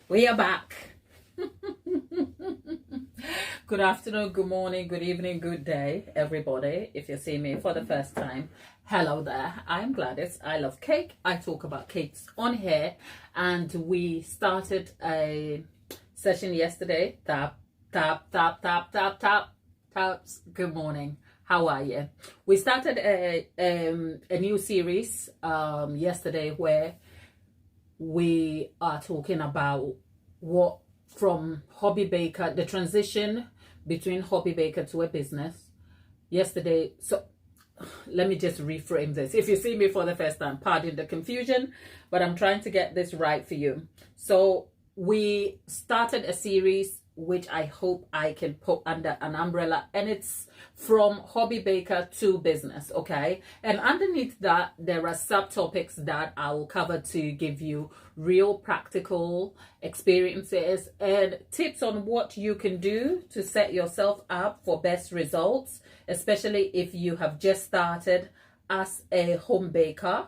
We are back. Good afternoon, good morning, good evening, good day, everybody. If you see me for the first time, hello there. I'm Gladys. I love cake. I talk about cakes on here, and we started a session yesterday. Tap, tap, tap, tap, tap, tap, taps. Good morning. How are you? We started a new series yesterday where we are talking about what from hobby baker, the transition between hobby baker to a business yesterday. So let me just reframe this. If you see me for the first time, pardon the confusion, but I'm trying to get this right for you. So we started a series which I hope I can put under an umbrella, and it's from hobby baker to business, okay? And underneath that, there are subtopics that I will cover to give you real practical experiences and tips on what you can do to set yourself up for best results, especially if you have just started as a home baker,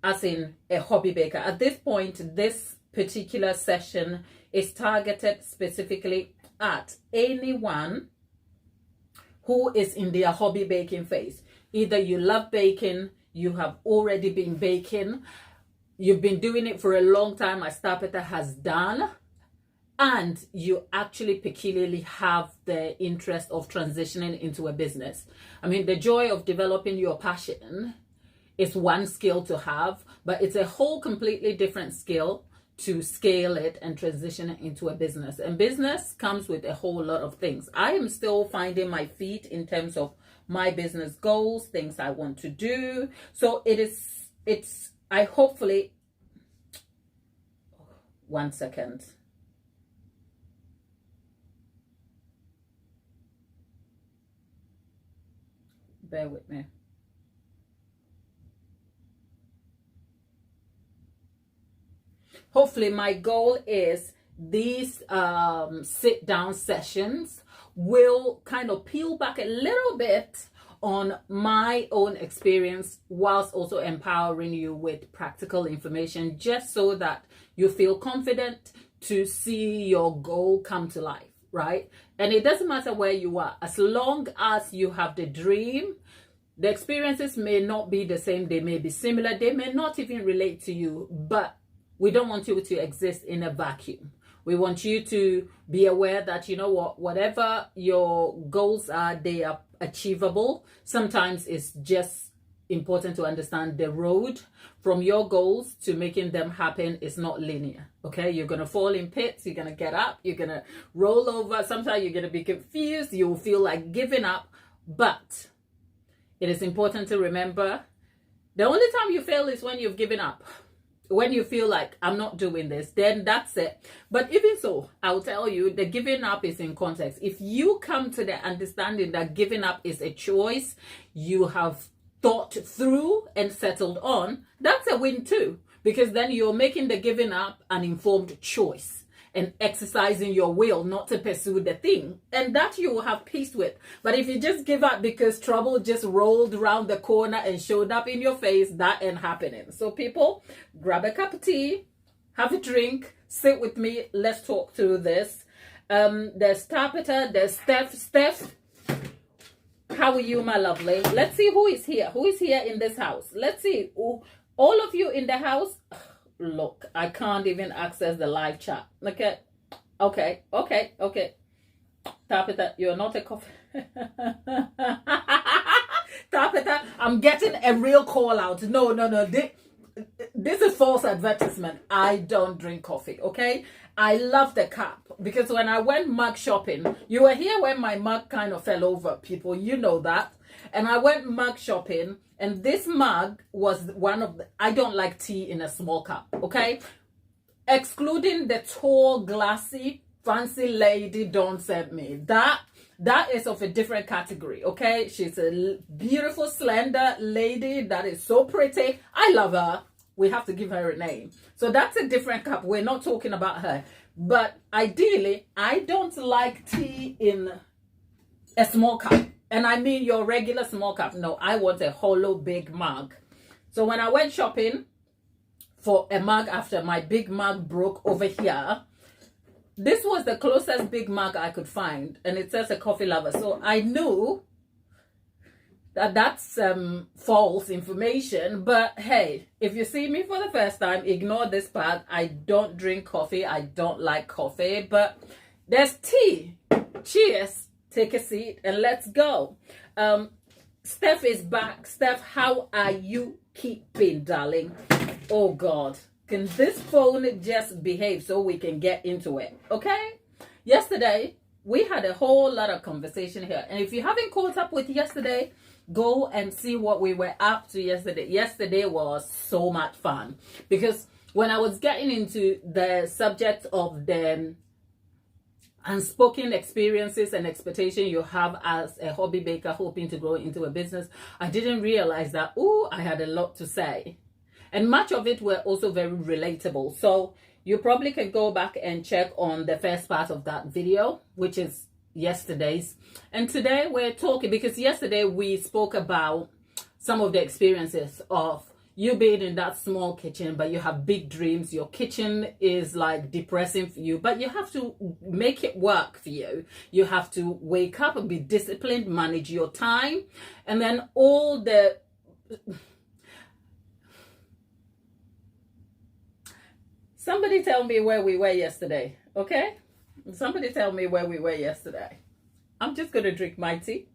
as in a hobby baker. At this point, this particular session is targeted specifically at anyone who is in their hobby baking phase. Either you love baking, you have already been baking, you've been doing it for a long time, as Tapeta has done, and you actually peculiarly have the interest of transitioning into a business. I mean, the joy of developing your passion is one skill to have, but it's a whole completely different skill to scale it and transition it into a business. And business comes with a whole lot of things. I am still finding my feet in terms of my business goals, things I want to do. So I hopefully, one second. Bear with me. Hopefully my goal is these sit down sessions will kind of peel back a little bit on my own experience, whilst also empowering you with practical information, just so that you feel confident to see your goal come to life, right? And it doesn't matter where you are, as long as you have the dream. The experiences may not be the same, they may be similar, they may not even relate to you, but we don't want you to exist in a vacuum. We want you to be aware that, you know what, whatever your goals are, they are achievable. Sometimes it's just important to understand the road from your goals to making them happen is not linear, okay? You're going to fall in pits, you're going to get up, you're going to roll over. Sometimes you're going to be confused, you'll feel like giving up, but it is important to remember the only time you fail is when you've given up. When you feel like I'm not doing this, then that's it. But even so, I'll tell you, the giving up is in context. If you come to the understanding that giving up is a choice you have thought through and settled on, that's a win too. Because then you're making the giving up an informed choice and exercising your will not to pursue the thing. And that you will have peace with. But if you just give up because trouble just rolled around the corner and showed up in your face, that ain't happening. So people, grab a cup of tea, have a drink, sit with me, let's talk through this. There's Tapeta, there's Steph. How are you, my lovely? Let's see who is here. Who is here in this house? Let's see. Ooh, all of you in the house. Look, I can't even access the live chat. Okay. Tapeta, you're not a coffee. Tapeta, I'm getting a real call out. No. This is false advertisement. I don't drink coffee, okay? I love the cup because when I went mug shopping, you were here when my mug kind of fell over, people. You know that. And I went mug shopping, and this mug was one of the, I don't like tea in a small cup, okay? Excluding the tall, glassy, fancy lady don't send me. That is of a different category, okay? She's a beautiful, slender lady that is so pretty. I love her. We have to give her a name. So that's a different cup. We're not talking about her. But ideally, I don't like tea in a small cup. And I mean your regular small cup. No, I want a hollow big mug. So when I went shopping for a mug after my big mug broke over here, this was the closest Big Mac I could find, and it says a coffee lover. So I knew that that's false information. But hey, if you see me for the first time, ignore this part. I don't drink coffee. I don't like coffee, but there's tea. Cheers. Take a seat and let's go. Steph is back. Steph, how are you keeping, darling? Oh God, can this phone just behave so we can get into it? Okay. Yesterday we had a whole lot of conversation here, and if you haven't caught up with yesterday, go and see what we were up to yesterday. Yesterday was so much fun, because when I was getting into the subject of the unspoken experiences and expectation you have as a hobby baker hoping to grow into a business, I didn't realize that, I had a lot to say. And much of it were also very relatable. So you probably can go back and check on the first part of that video, which is yesterday's. And today we're talking, because yesterday we spoke about some of the experiences of you being in that small kitchen, but you have big dreams. Your kitchen is like depressing for you, but you have to make it work for you. You have to wake up and be disciplined, manage your time, and then all the... Somebody tell me where we were yesterday, okay? Somebody tell me where we were yesterday. I'm just going to drink my tea.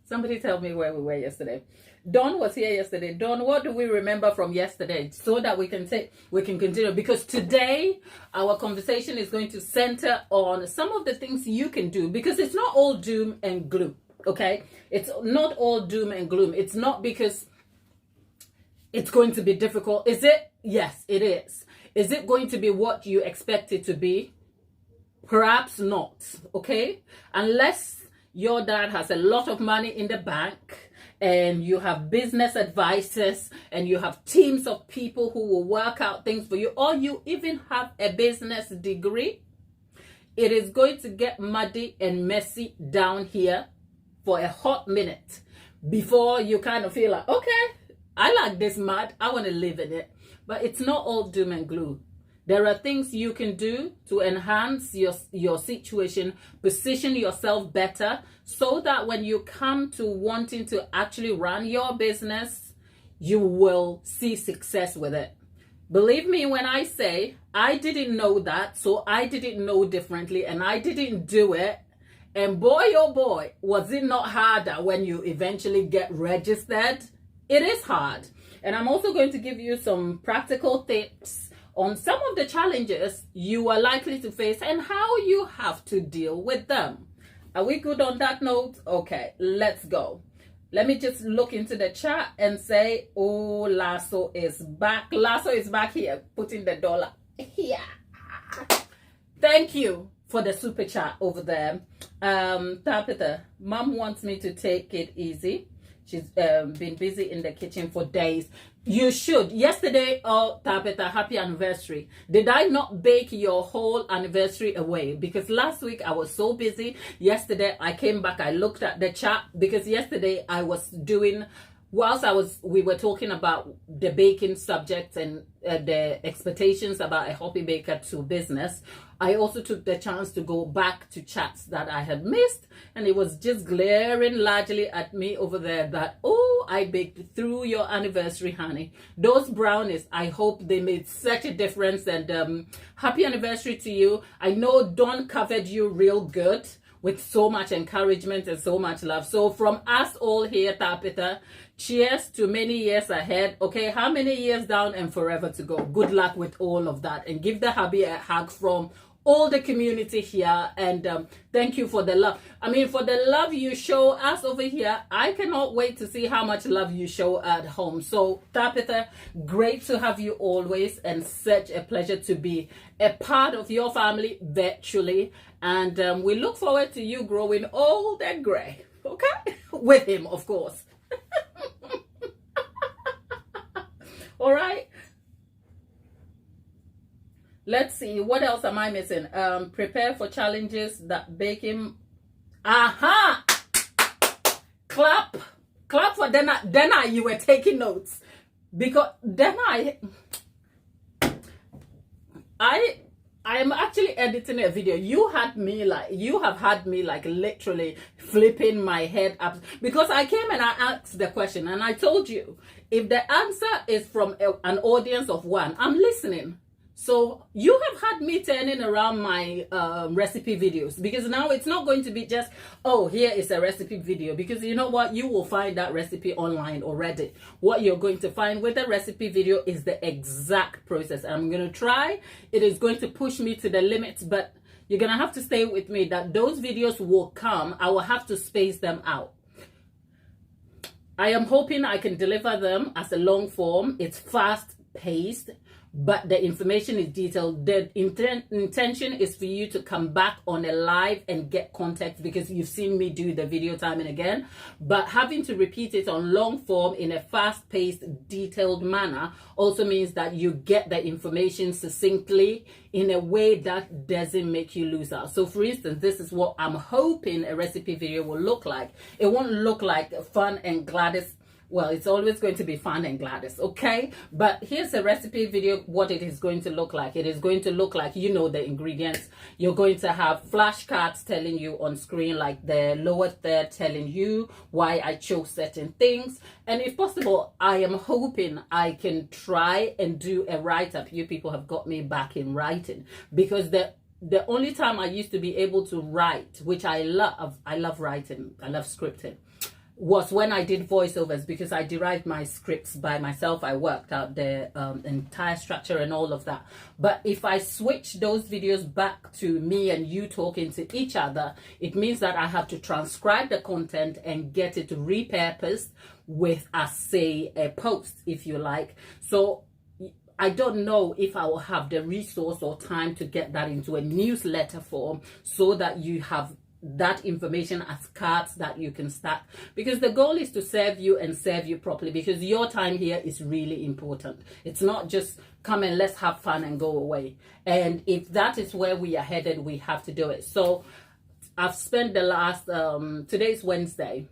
Somebody tell me where we were yesterday. Dawn was here yesterday. Dawn, what do we remember from yesterday, so that we can continue? Because today our conversation is going to center on some of the things you can do, because it's not all doom and gloom, okay? It's not all doom and gloom. It's not because it's going to be difficult. Is it? Yes, it is. Is it going to be what you expect it to be? Perhaps not, okay? Unless your dad has a lot of money in the bank and you have business advisors and you have teams of people who will work out things for you, or you even have a business degree, it is going to get muddy and messy down here for a hot minute before you kind of feel like, okay, I like this mud, I want to live in it. But it's not all doom and gloom. There are things you can do to enhance your situation, position yourself better, so that when you come to wanting to actually run your business, you will see success with it. Believe me when I say I didn't know that, so I didn't know differently, and I didn't do it. And boy, oh boy, was it not harder when you eventually get registered? It is hard. And I'm also going to give you some practical tips on some of the challenges you are likely to face and how you have to deal with them. Are we good on that note? Okay, let's go. Let me just look into the chat and say, oh, Lasso is back. Lasso is back here, putting the dollar here. Thank you for the super chat over there. Tabitha, Mom wants me to take it easy. She's been busy in the kitchen for days. You should. Yesterday, oh, Tabitha, happy anniversary. Did I not bake your whole anniversary away? Because last week I was so busy. Yesterday I came back, I looked at the chat, because yesterday I was doing, we were talking about the baking subject and the expectations about a hobby baker to business. I also took the chance to go back to chats that I had missed, and it was just glaring largely at me over there that, oh, I baked through your anniversary, honey. Those brownies, I hope they made such a difference, and happy anniversary to you. I know Dawn covered you real good with so much encouragement and so much love. So from us all here, Tabitha, cheers to many years ahead. Okay, how many years down and forever to go? Good luck with all of that, and give the hubby a hug from all the community here, and thank you for the love. I mean, for the love you show us over here, I cannot wait to see how much love you show at home. So Tabitha, great to have you always, and such a pleasure to be a part of your family virtually, and we look forward to you growing old and gray, okay? With him, of course. All right. Let's see, what else am I missing? Prepare for challenges that baking. Aha! Clap for Dana. Dana, you were taking notes. Because Dana, I am actually editing a video. You have had me like literally flipping my head up, because I came and I asked the question and I told you, if the answer is from an audience of one, I'm listening. So you have had me turning around my recipe videos, because now it's not going to be just, oh, here is a recipe video, because you know what, you will find that recipe online already. What you're going to find with the recipe video is the exact process. I'm going to try. It is going to push me to the limits, but you're going to have to stay with me that those videos will come. I will have to space them out. I am hoping I can deliver them as a long form. It's fast paced, but the information is detailed. The intention is for you to come back on a live and get context, because you've seen me do the video time and again, but having to repeat it on long form in a fast-paced, detailed manner also means that you get the information succinctly in a way that doesn't make you lose out. So for instance, this is what I'm hoping a recipe video will look like. It won't look like Fun and Gladys. Well, it's always going to be Fun and Gladys, okay? But here's a recipe video, what it is going to look like. It is going to look like, you know, the ingredients. You're going to have flashcards telling you on screen, like the lower third telling you why I chose certain things. And if possible, I am hoping I can try and do a write-up. You people have got me back in writing, because the only time I used to be able to write, which I love writing, I love scripting, was when I did voiceovers, because I derived my scripts by myself. I worked out the entire structure and all of that. But if I switch those videos back to me and you talking to each other, it means that I have to transcribe the content and get it repurposed with, as say, a post, if you like. So I don't know if I will have the resource or time to get that into a newsletter form, so that you have that information as cards that you can stack, because the goal is to serve you and serve you properly, because your time here is really important. It's not just come and let's have fun and go away. And if that is where we are headed, we have to do it. So I've spent the last today's Wednesday.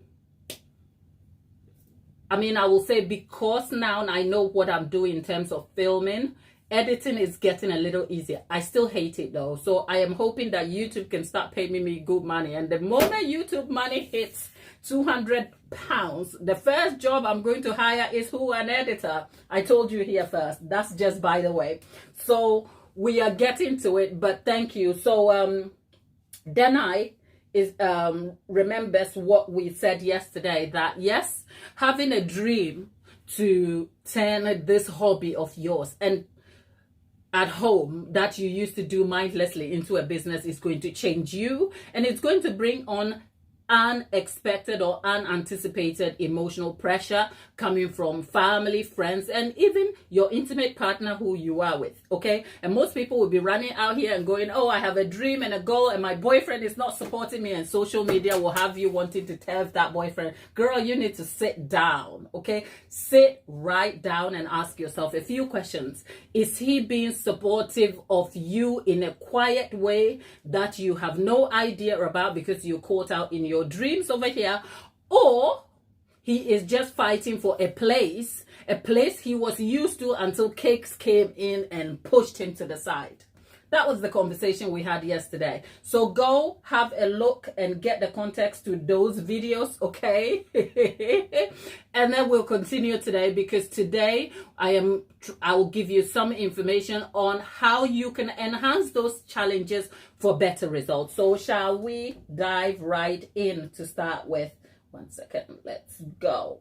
I mean, I will say, because now I know what I'm doing in terms of filming, editing is getting a little easier. I still hate it though. So I am hoping that YouTube can start paying me good money. And the moment YouTube money hits £200, the first job I'm going to hire is who? An editor. I told you here first. That's just by the way. So we are getting to it, but thank you. So Denai is remembers what we said yesterday, that yes, having a dream to turn this hobby of yours and at home that you used to do mindlessly into a business is going to change you, and it's going to bring on unexpected or unanticipated emotional pressure coming from family, friends, and even your intimate partner who you are with, okay? And most people will be running out here and going, oh, I have a dream and a goal and my boyfriend is not supporting me, and social media will have you wanting to tell that boyfriend, girl, you need to sit down, okay? Sit right down and ask yourself a few questions. Is he being supportive of you in a quiet way that you have no idea about because you're caught out in your dreams over here, or he is just fighting for a place he was used to until Cakes came in and pushed him to the side? That was the conversation we had yesterday. So go have a look and get the context to those videos, okay? And then we'll continue today, because today I will give you some information on how you can enhance those challenges for better results. So shall we dive right in to start with? 1 second, let's go.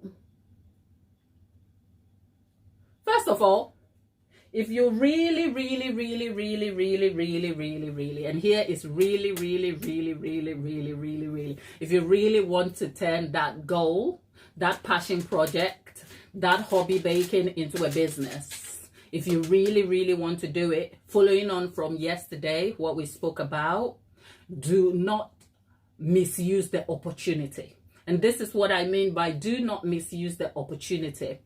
First of all, if you really, and here is really, if you really want to turn that goal, that passion project, that hobby baking into a business, if you really want to do it, following on from yesterday, what we spoke about, do not misuse the opportunity. And this is what I mean by do not misuse the opportunity.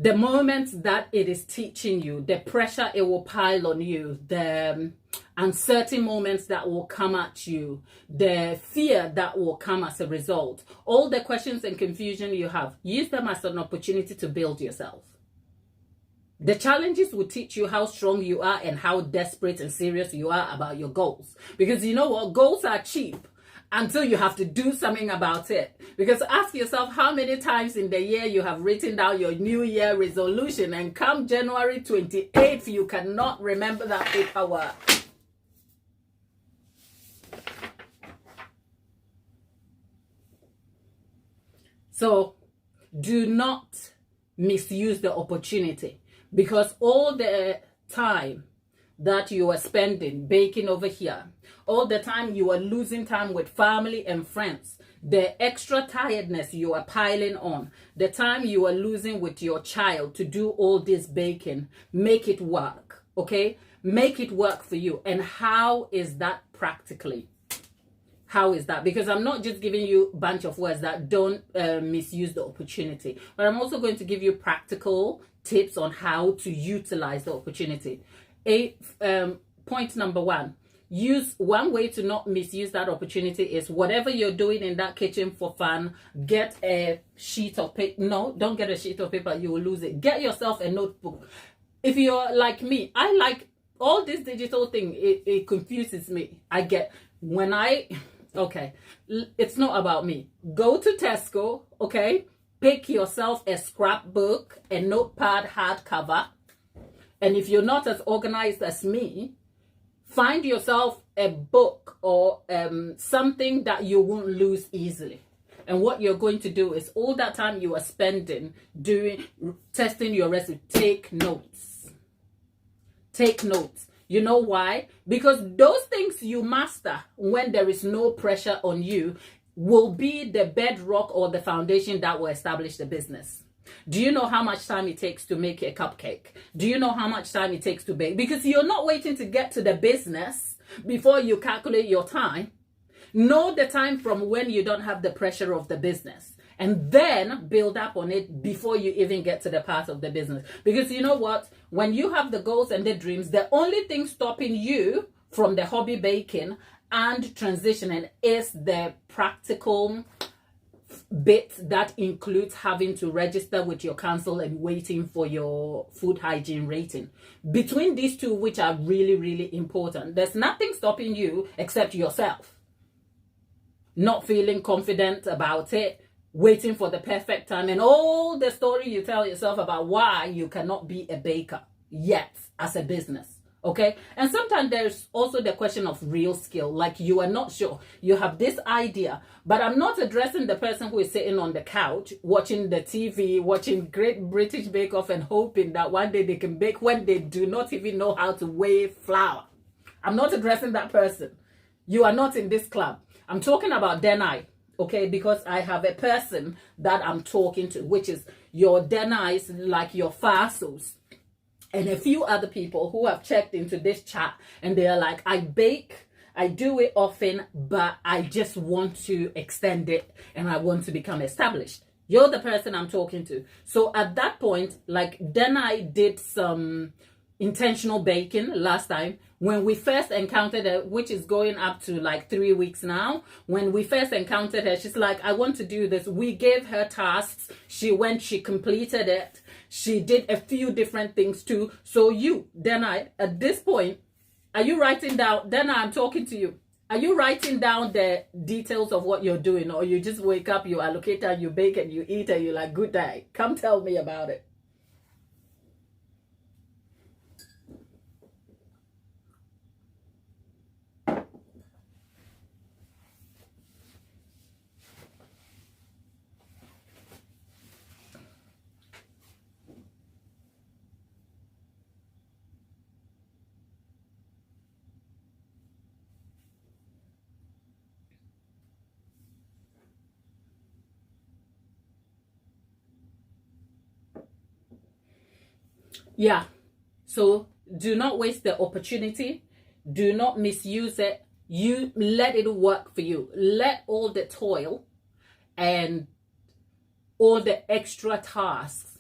The moments that it is teaching you, the pressure it will pile on you, the uncertain moments that will come at you, the fear that will come as a result, all the questions and confusion you have, use them as an opportunity to build yourself. The challenges will teach you how strong you are and how desperate and serious you are about your goals. Because you know what? Goals are cheap until you have to do something about it. Because ask yourself how many times in the year you have written down your New Year resolution, and come January 28th, you cannot remember that paperwork. So do not misuse the opportunity, because all the time that you are spending baking over here, all the time you are losing time with family and friends, the extra tiredness you are piling on, the time you are losing with your child to do all this baking, make it work, okay? Make it work for you. And how is that practically? How is that? Because I'm not just giving you a bunch of words that don't misuse the opportunity, but I'm also going to give you practical tips on how to utilize the opportunity. Point number one, use one way to not misuse that opportunity is whatever you're doing in that kitchen for fun, get a sheet of paper. No, don't get a sheet of paper. You will lose it. Get yourself a notebook. If you're like me, I like all this digital thing. It confuses me. Okay, it's not about me. Go to Tesco, okay? Pick yourself a scrapbook, a notepad hardcover. And if you're not as organized as me, find yourself a book or something that you won't lose easily. And what you're going to do is all that time you are spending testing your recipe, take notes. Take notes. You know why? Because those things you master when there is no pressure on you will be the bedrock or the foundation that will establish the business. Do you know how much time it takes to make a cupcake? Do you know how much time it takes to bake? Because you're not waiting to get to the business before you calculate your time. Know the time from when you don't have the pressure of the business, and then build up on it before you even get to the part of the business. Because you know what? When you have the goals and the dreams, the only thing stopping you from the hobby baking and transitioning is the practical bit that includes having to register with your council and waiting for your food hygiene rating. Between these two, which are really, really important, there's nothing stopping you except yourself. Not feeling confident about it, waiting for the perfect time, and all the story you tell yourself about why you cannot be a baker yet as a business. Okay? And sometimes there's also the question of real skill. Like you are not sure. You have this idea, but I'm not addressing the person who is sitting on the couch watching the TV, watching Great British Bake Off and hoping that one day they can bake when they do not even know how to weigh flour. I'm not addressing that person. You are not in this club. I'm talking about Denai, okay? Because I have a person that I'm talking to, which is your Denais, like your Fasos, and a few other people who have checked into this chat, and they are like, I bake, I do it often, but I just want to extend it and I want to become established. You're the person I'm talking to. So at that point, like Denai did some intentional baking last time. When we first encountered her, which is going up to like 3 weeks now, when we first encountered her, she's like, I want to do this. We gave her tasks. She went, she completed it. She did a few different things too. So you, Denai, at this point, are you writing down, Denai, I'm talking to you. Are you writing down the details of what you're doing, or you just wake up, you allocate and you bake and you eat and you're like, good day. Come tell me about it. Yeah. So do not waste the opportunity. Do not misuse it. You let it work for you. Let all the toil and all the extra tasks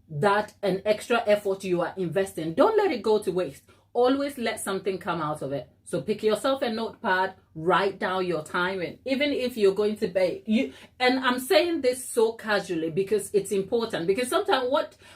that an extra effort you are investing, don't let it go to waste. Always let something come out of it. So pick yourself a notepad, write down your timing, even if you're going to bake. And I'm saying this so casually because it's important. Because sometimes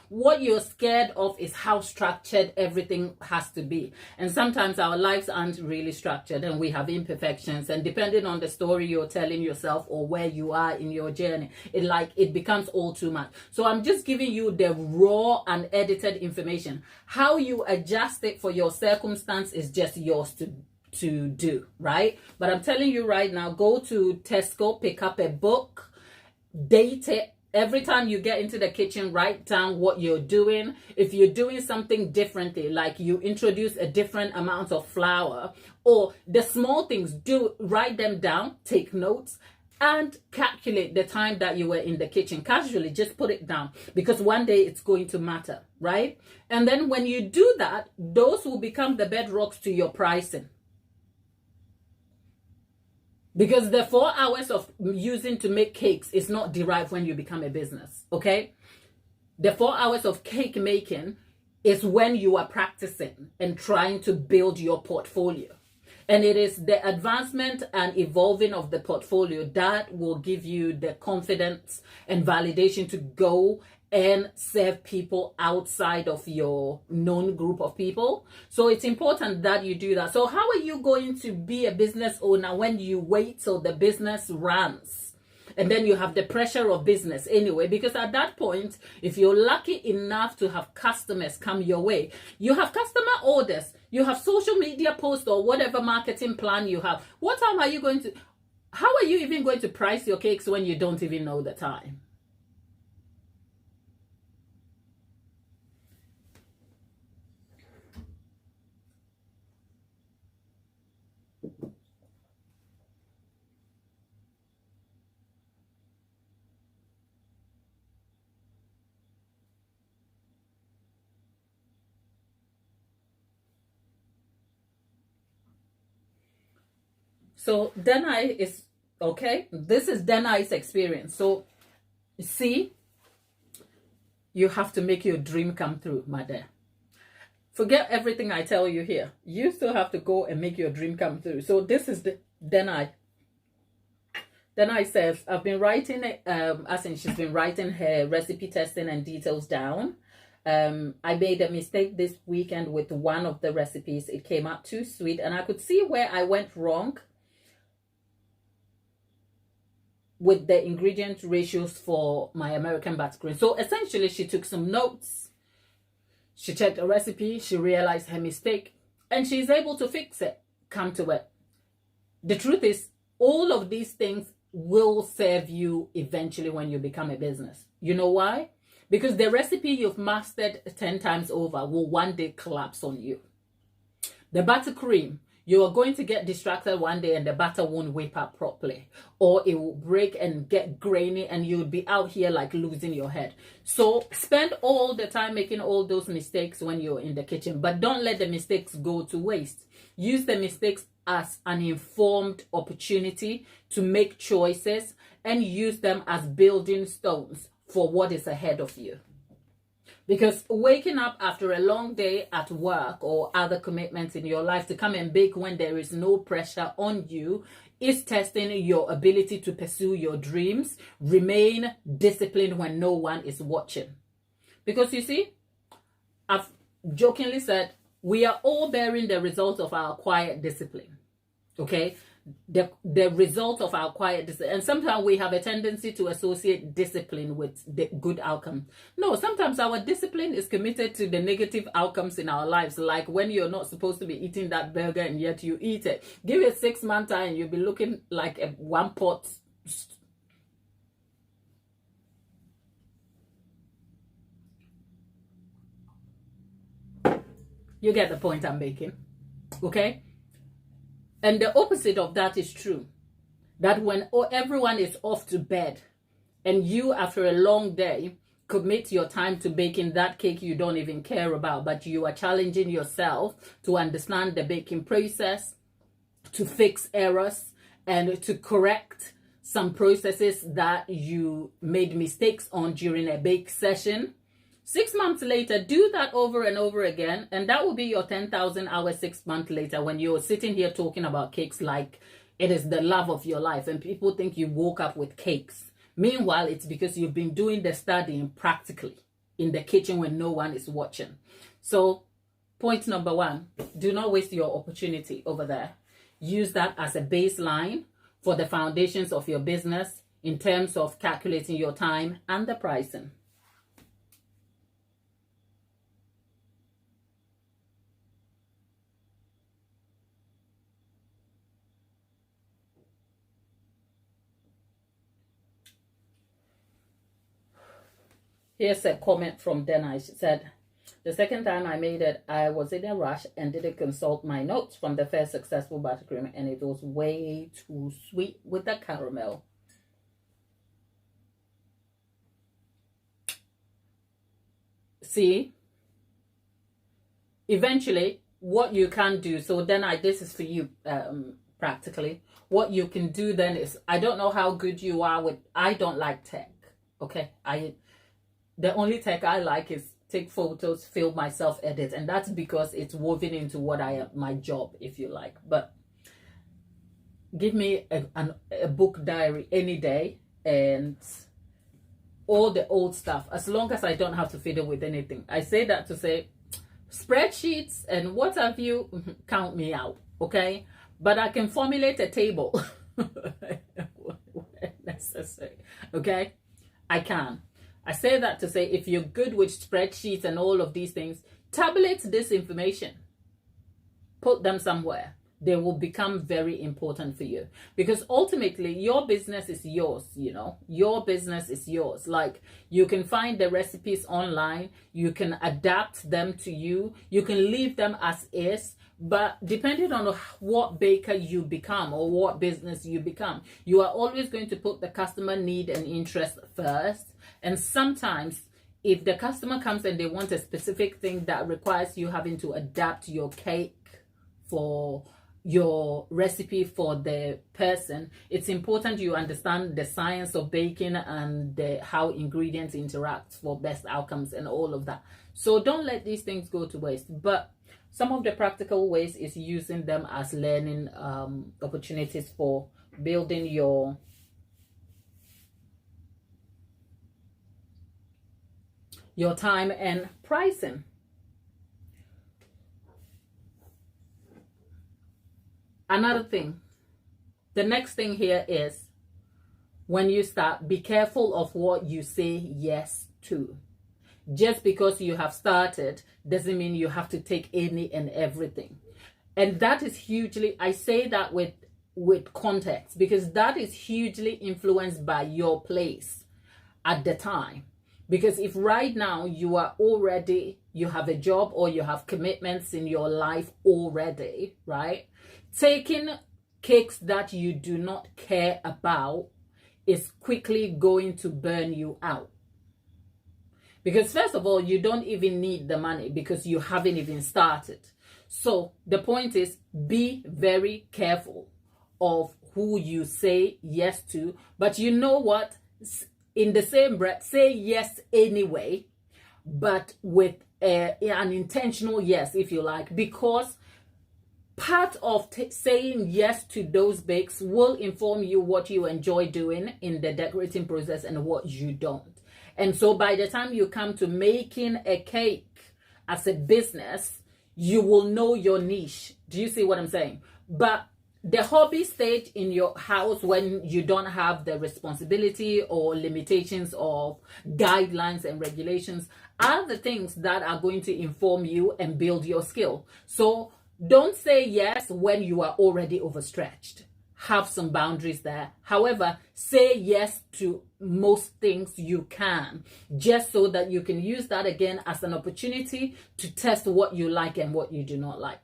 what you're scared of is how structured everything has to be. And sometimes our lives aren't really structured and we have imperfections. And depending on the story you're telling yourself or where you are in your journey, it becomes all too much. So I'm just giving you the raw and edited information. How you adjust it for your circumstance is just yours to do, right? But I'm telling you right now, go to Tesco, pick up a book, date it. Every time you get into the kitchen, write down what you're doing. If you're doing something differently, like you introduce a different amount of flour or the small things, write them down, take notes, and calculate the time that you were in the kitchen. Casually, just put it down, because one day it's going to matter, right? And then when you do that, those will become the bedrocks to your pricing. Because the 4 hours of using to make cakes is not derived when you become a business, okay? The 4 hours of cake making is when you are practicing and trying to build your portfolio. And it is the advancement and evolving of the portfolio that will give you the confidence and validation to go and serve people outside of your known group of people. So it's important that you do that. So how are you going to be a business owner when you wait till the business runs? And then you have the pressure of business anyway, because at that point, if you're lucky enough to have customers come your way, you have customer orders, you have social media posts or whatever marketing plan you have. How are you even going to price your cakes when you don't even know the time? So Denai is, okay, this is Denai's experience. So see, you have to make your dream come through, my dear. Forget everything I tell you here. You still have to go and make your dream come through. So this is the Denai. Denai says, I've been writing it, as in she's been writing her recipe testing and details down. I made a mistake this weekend with one of the recipes. It came out too sweet and I could see where I went wrong with the ingredient ratios for my American buttercream. So essentially she took some notes, she checked the recipe, she realized her mistake, and she's able to fix it, come to it. The truth is, all of these things will serve you eventually when you become a business. You know why? Because the recipe you've mastered 10 times over will one day collapse on you. The buttercream, you are going to get distracted one day and the butter won't whip up properly, or it will break and get grainy and you'll be out here like losing your head. So spend all the time making all those mistakes when you're in the kitchen, but don't let the mistakes go to waste. Use the mistakes as an informed opportunity to make choices and use them as building stones for what is ahead of you. Because waking up after a long day at work or other commitments in your life to come and bake when there is no pressure on you is testing your ability to pursue your dreams. Remain disciplined when no one is watching. Because you see, I've jokingly said, we are all bearing the results of our quiet discipline. Okay? The result of our quiet discipline. And sometimes we have a tendency to associate discipline with the good outcome. No, sometimes our discipline is committed to the negative outcomes in our lives, like when you're not supposed to be eating that burger and yet you eat it. Give it 6 months time, you'll be looking like a one pot. You get the point I'm making, okay? And the opposite of that is true. That when everyone is off to bed and you, after a long day, commit your time to baking that cake you don't even care about, but you are challenging yourself to understand the baking process, to fix errors, and to correct some processes that you made mistakes on during a bake session, 6 months later, do that over and over again, and that will be your 10,000 hours 6 months later when you're sitting here talking about cakes like it is the love of your life, and people think you woke up with cakes. Meanwhile, it's because you've been doing the studying practically in the kitchen when no one is watching. So point number one, do not waste your opportunity over there. Use that as a baseline for the foundations of your business in terms of calculating your time and the pricing. Here's a comment from Dena. She said, the second time I made it, I was in a rush and didn't consult my notes from the first successful buttercream, and it was way too sweet with the caramel. See, eventually what you can do, so then this is for you practically. What you can do then is, I don't know how good you are with, I don't like tech, okay? The only tech I like is take photos, film myself, edit, and that's because it's woven into what I am, my job, if you like. But give me a book diary any day and all the old stuff, as long as I don't have to fiddle with anything. I say that to say spreadsheets and what have you, count me out, okay? But I can formulate a table when necessary, okay? I can. I say that to say, if you're good with spreadsheets and all of these things, tabulate this information. Put them somewhere. They will become very important for you. Because ultimately, your business is yours, you know. Your business is yours. Like, you can find the recipes online. You can adapt them to you. You can leave them as is. But depending on what baker you become or what business you become, you are always going to put the customer need and interest first. And sometimes if the customer comes and they want a specific thing that requires you having to adapt your cake for your recipe for the person, it's important you understand the science of baking and how ingredients interact for best outcomes and all of that. So don't let these things go to waste. But some of the practical ways is using them as learning opportunities for building your time and pricing. Another thing, the next thing here is, when you start, be careful of what you say yes to. Just because you have started doesn't mean you have to take any and everything. And that is hugely, I say that with context, because that is hugely influenced by your place at the time. Because if right now you have a job or you have commitments in your life already, right? Taking cakes that you do not care about is quickly going to burn you out. Because first of all, you don't even need the money because you haven't even started. So the point is, be very careful of who you say yes to. But you know what? In the same breath, say yes anyway, but with an intentional yes, if you like, because part of saying yes to those bakes will inform you what you enjoy doing in the decorating process and what you don't. And so by the time you come to making a cake as a business, you will know your niche. Do you see what I'm saying? But the hobby stage in your house, when you don't have the responsibility or limitations of guidelines and regulations, are the things that are going to inform you and build your skill. So don't say yes when you are already overstretched. Have some boundaries there. However, say yes to most things you can, just so that you can use that again as an opportunity to test what you like and what you do not like.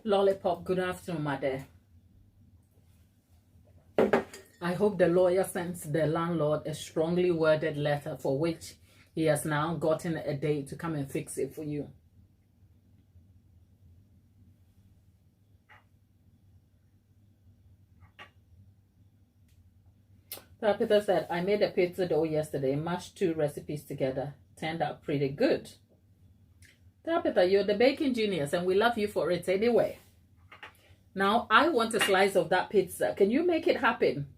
Lollipop, good afternoon, my dear. I hope the lawyer sends the landlord a strongly worded letter for which he has now gotten a day to come and fix it for you. Peter said, I made a pizza dough yesterday, mashed 2 recipes together. Turned out pretty good. Peter, you're the baking genius and we love you for it anyway. Now, I want a slice of that pizza. Can you make it happen?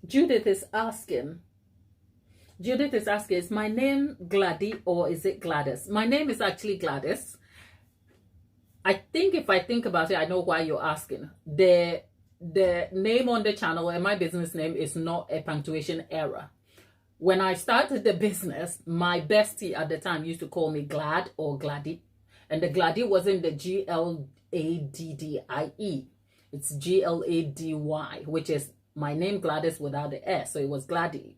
Judith is asking, is my name Gladys or is it Gladys? My name is actually Gladys. I think if I think about it, I know why you're asking. The name on the channel and my business name is not a punctuation error. When I started the business, my bestie at the time used to call me Glad or Gladdy. And the Gladdy wasn't the Gladdie. It's Glady, which is my name Gladys without the S. So it was Gladdy.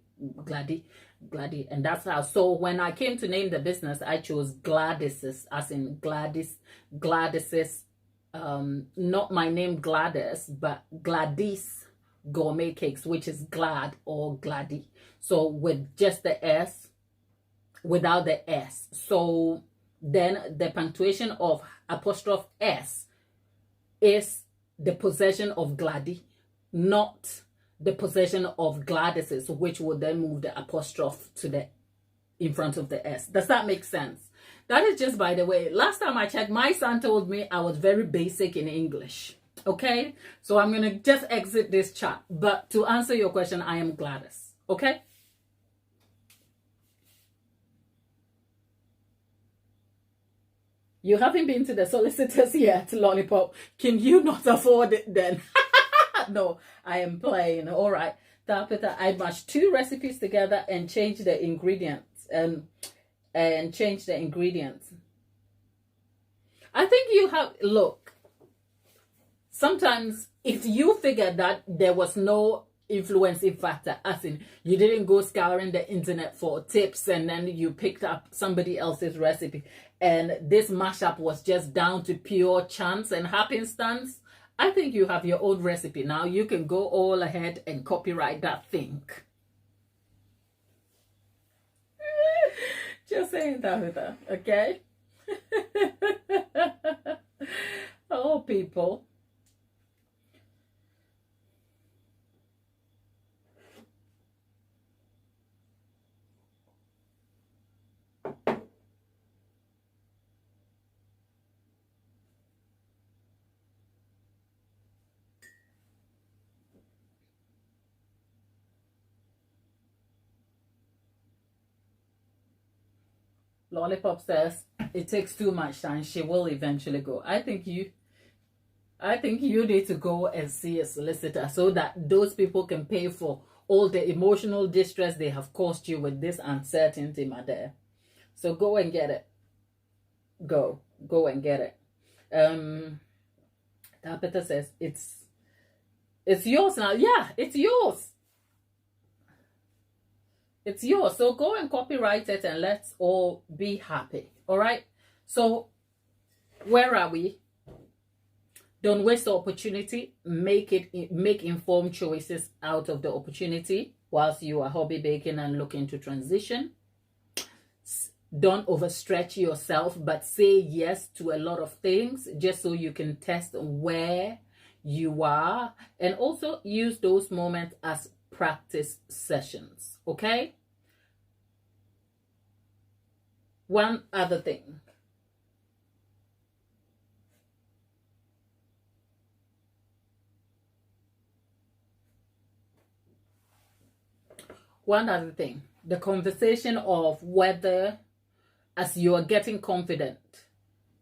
And that's how. So when I came to name the business, I chose Gladys's, as in Gladys's, not my name Gladys, but Gladys Gourmet Cakes, which is Glad or Gladdy. So with just the S, without the S. So then the punctuation of apostrophe S is the possession of Gladdy, not the possession of Gladys's, which would then move the apostrophe to the in front of the S. Does that make sense? That is just, by the way, last time I checked, my son told me I was very basic in English. Okay, so I'm gonna just exit this chat. But to answer your question, I am Gladys. Okay. You haven't been to the solicitors yet, Lollipop. Can you not afford it then? No, I am playing. All right. Tapita, I mashed 2 recipes together and changed the ingredients. And change the ingredients. I think you have, look, sometimes if you figure that there was no influencing factor, as in you didn't go scouring the internet for tips and then you picked up somebody else's recipe and this mashup was just down to pure chance and happenstance, I think you have your own recipe. Now you can go all ahead and copyright that thing. Just saying that, okay? Oh, people. Lollipop says it takes too much time. She will eventually go. I think you need to go and see a solicitor so that those people can pay for all the emotional distress they have caused you with this uncertainty, my dear. So go and get it. Go and get it. Tapita says it's yours now. Yeah, it's yours. It's yours. So go and copyright it and let's all be happy. All right. So where are we? Don't waste the opportunity. Make informed choices out of the opportunity whilst you are hobby baking and looking to transition. Don't overstretch yourself, but say yes to a lot of things just so you can test where you are, and also use those moments as practice sessions. Okay. One other thing. The conversation of whether, as you are getting confident,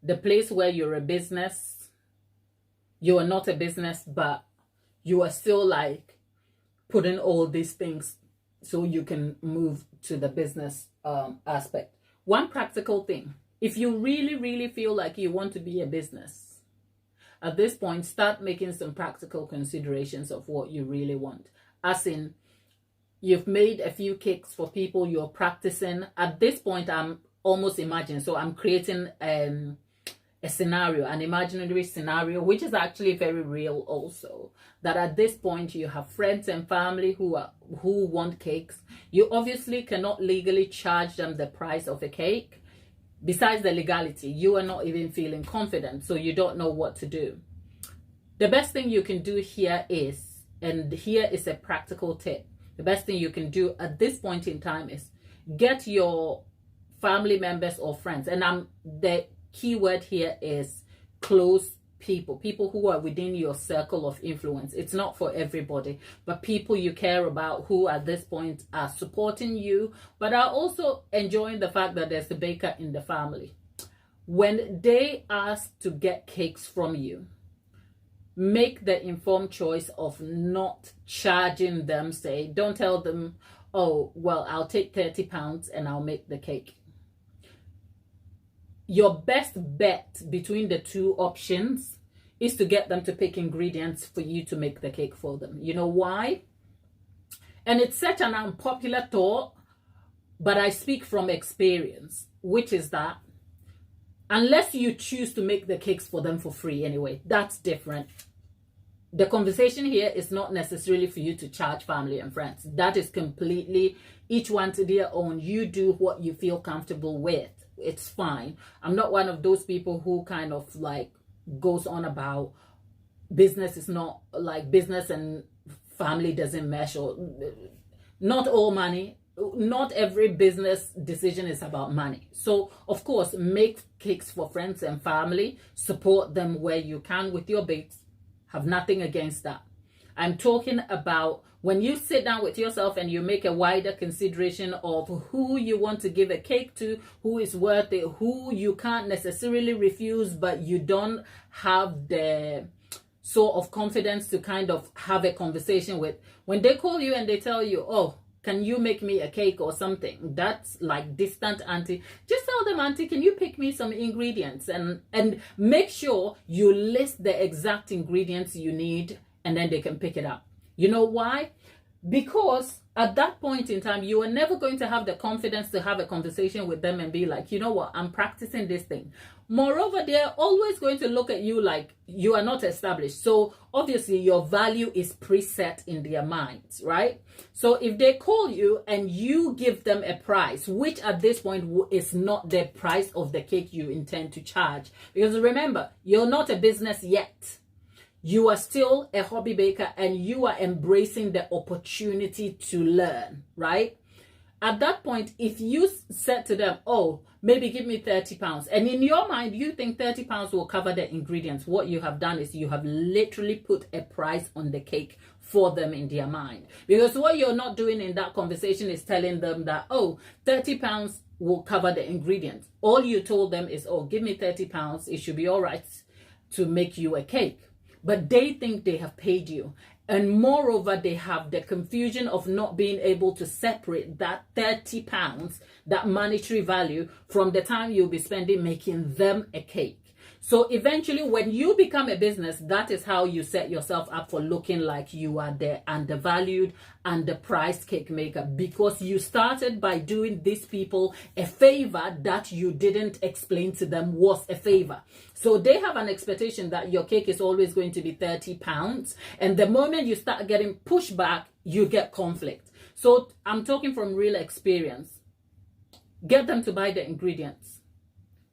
the place where you're a business, you are not a business, but you are still like putting all these things so you can move to the business aspect. One practical thing, if you really, really feel like you want to be a business, at this point, start making some practical considerations of what you really want. As in, you've made a few cakes for people, you're practicing. At this point, I'm almost imagining, so I'm creating a scenario, an imaginary scenario, which is actually very real also, that at this point you have friends and family who want cakes. You obviously cannot legally charge them the price of a cake. Besides the legality, you are not even feeling confident, so you don't know what to do. The best thing you can do here is, and here is a practical tip, the best thing you can do at this point in time is get your family members or friends, and the key word here is close people who are within your circle of influence. It's not for everybody, but people you care about who at this point are supporting you, but are also enjoying the fact that there's a baker in the family. When they ask to get cakes from you, make the informed choice of not charging them. Say, don't tell them, oh, well, I'll take £30 and I'll make the cake. Your best bet between the two options is to get them to pick ingredients for you to make the cake for them. You know why? And it's such an unpopular thought, but I speak from experience, which is that unless you choose to make the cakes for them for free anyway, that's different. The conversation here is not necessarily for you to charge family and friends. That is completely each one to their own. You do what you feel comfortable with. It's fine. I'm not one of those people who kind of like goes on about business is not like business and family doesn't mesh, or not all money. Not every business decision is about money. So of course, make cakes for friends and family, support them where you can with your bakes. Have nothing against that. I'm talking about when you sit down with yourself and you make a wider consideration of who you want to give a cake to, who is worth it, who you can't necessarily refuse, but you don't have the sort of confidence to kind of have a conversation with. When they call you and they tell you, oh, can you make me a cake or something? That's like distant auntie. Just tell them, auntie, can you pick me some ingredients? And make sure you list the exact ingredients you need, and then they can pick it up. You know why? Because at that point in time, you are never going to have the confidence to have a conversation with them and be like, you know what, I'm practicing this thing. Moreover, they're always going to look at you like you are not established. So obviously your value is preset in their minds, right? So if they call you and you give them a price, which at this point is not the price of the cake you intend to charge, because remember, you're not a business yet. You are still a hobby baker and you are embracing the opportunity to learn, right? At that point, if you said to them, oh, maybe give me £30, and in your mind, you think £30 will cover the ingredients, what you have done is you have literally put a price on the cake for them in their mind. Because what you're not doing in that conversation is telling them that, oh, £30 will cover the ingredients. All you told them is, oh, give me £30, it should be all right to make you a cake. But they think they have paid you. And moreover, they have the confusion of not being able to separate that £30, that monetary value, from the time you'll be spending making them a cake. So eventually, when you become a business, that is how you set yourself up for looking like you are the undervalued, underpriced cake maker, because you started by doing these people a favor that you didn't explain to them was a favor. So they have an expectation that your cake is always going to be £30. And the moment you start getting pushback, you get conflict. So I'm talking from real experience. Get them to buy the ingredients.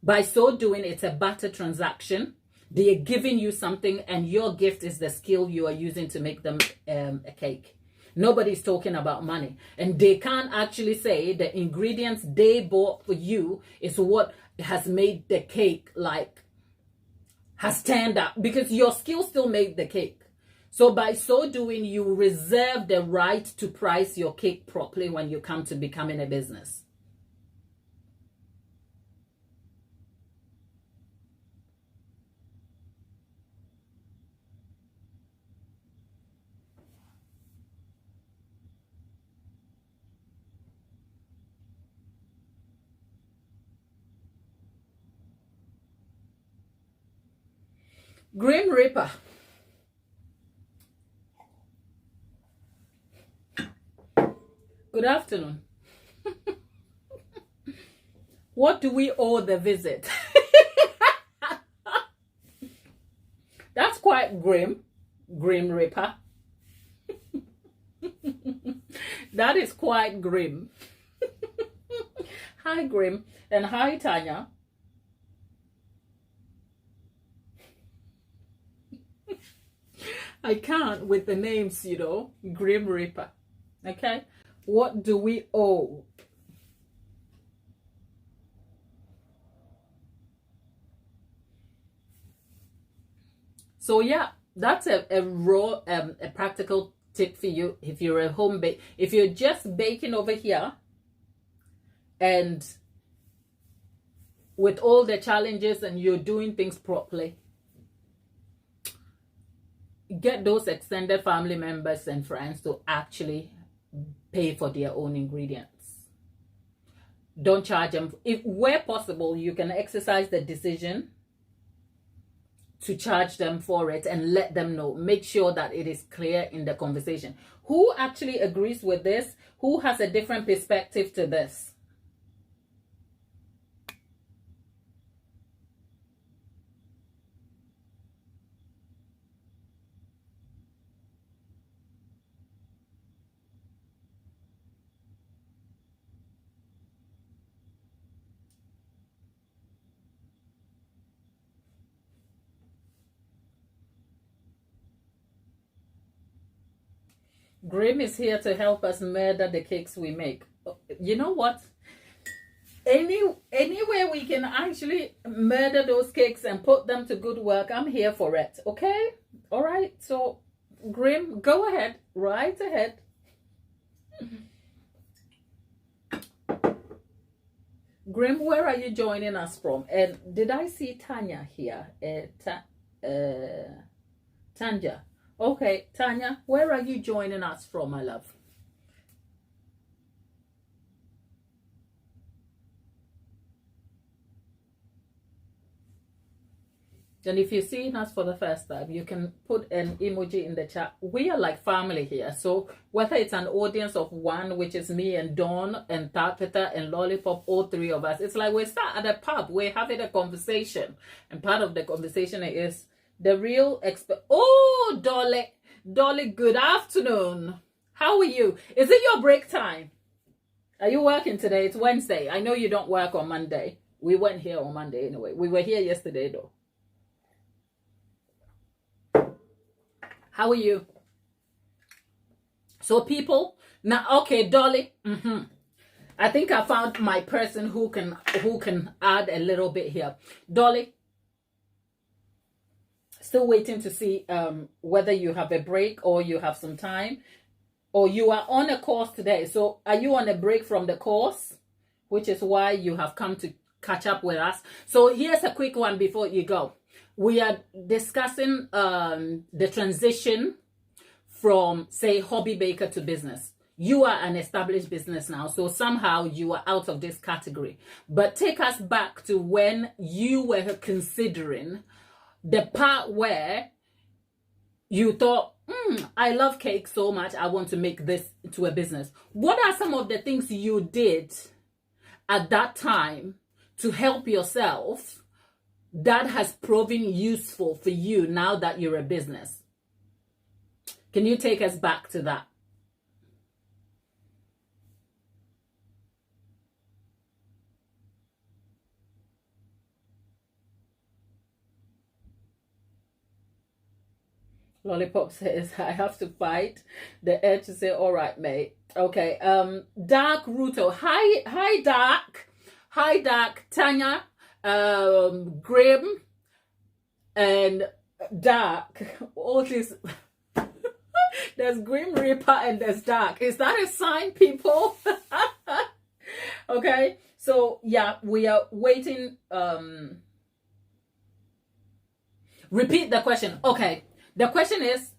By so doing, it's a barter transaction. They are giving you something, and your gift is the skill you are using to make them a cake. Nobody's talking about money. And they can't actually say the ingredients they bought for you is what has made the cake, like, has turned out, because your skill still made the cake. So by so doing, you reserve the right to price your cake properly when you come to becoming a business. Grim Reaper. Good afternoon. What do we owe the visit? quite grim. Grim Reaper. That is quite grim. Hi, Grim. And hi, Tanya. I can't with the names, you know. Grim Reaper. Okay. What do we owe? So yeah, that's a raw, a practical tip for you if you're a home bake. If you're just baking over here, and with all the challenges and you're doing things properly, get those extended family members and friends to actually pay for their own ingredients. Don't charge them. If where possible, you can exercise the decision to charge them for it and let them know. Make sure that it is clear in the conversation. Who actually agrees with this? Who has a different perspective to this? Grim is here to help us murder the cakes we make. You know what? Anywhere we can actually murder those cakes and put them to good work, I'm here for it. Okay? All right. So, Grim, go ahead. Right ahead. Grim, where are you joining us from? And did I see Tanya here? Tanja. Okay, Tanya, where are you joining us from, my love? And if you're seeing us for the first time, you can put an emoji in the chat. We are like family here. So whether it's an audience of one, which is me and Dawn and Tapita and Lollipop, all three of us, it's like we start at a pub. We're having a conversation. And part of the conversation is the real expert. Oh, Dolly. Dolly, good afternoon. How are you? Is it your break time? Are you working today? It's Wednesday. I know you don't work on Monday. We went here on Monday anyway. We were here yesterday though. How are you? So people, now okay, Dolly. I think I found my person who can add a little bit here. Dolly, still waiting to see whether you have a break or you have some time, or you are on a course today. So are you on a break from the course, which is why you have come to catch up with us? So here's a quick one before you go. We are discussing the transition from, say, hobby baker to business. You are an established business now, so somehow you are out of this category. But take us back to when you were considering the part where you thought, I love cake so much, I want to make this into a business. What are some of the things you did at that time to help yourself that has proven useful for you now that you're a business? Can you take us back to that? Lollipop says, I have to fight the edge to say, all right, mate. Okay. Dark Ruto. Hi, Dark. Hi, Dark. Tanya, Grim, and Dark. All this. There's Grim Reaper and there's Dark. Is that a sign, people? Okay. So, yeah, we are waiting. Repeat the question. Okay. The question is,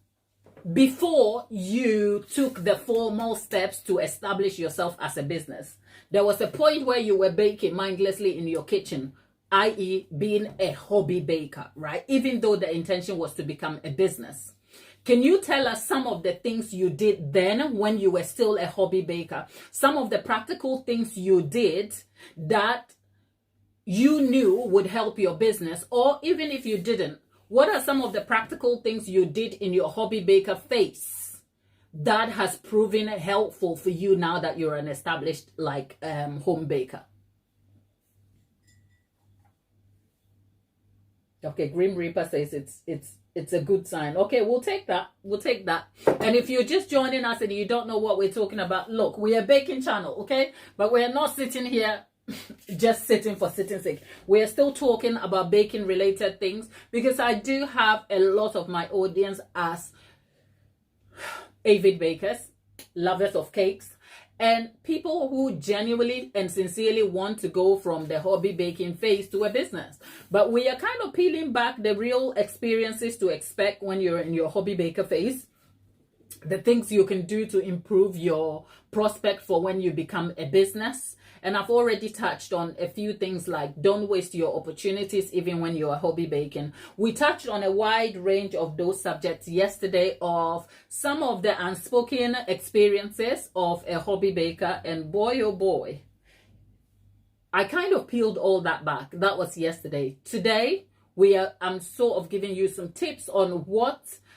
before you took the formal steps to establish yourself as a business, there was a point where you were baking mindlessly in your kitchen, i.e. being a hobby baker, right? Even though the intention was to become a business. Can you tell us some of the things you did then when you were still a hobby baker? Some of the practical things you did that you knew would help your business, or even if you didn't, What are some of the practical things you did in your hobby baker phase that has proven helpful for you now that you're an established home baker? Okay, Grim Reaper says it's a good sign. Okay, we'll take that. We'll take that. And if you're just joining us and you don't know what we're talking about, look, we are a baking channel, okay? But we're not sitting here just sitting for sitting sake. We're still talking about baking related things because I do have a lot of my audience as avid bakers, lovers of cakes, and people who genuinely and sincerely want to go from the hobby baking phase to a business. But we are kind of peeling back the real experiences to expect when you're in your hobby baker phase, the things you can do to improve your prospect for when you become a business. And I've already touched on a few things like don't waste your opportunities even when you're hobby baking. We touched on a wide range of those subjects yesterday of some of the unspoken experiences of a hobby baker. And boy, oh boy, I kind of peeled all that back. That was yesterday. Today, I'm sort of giving you some tips on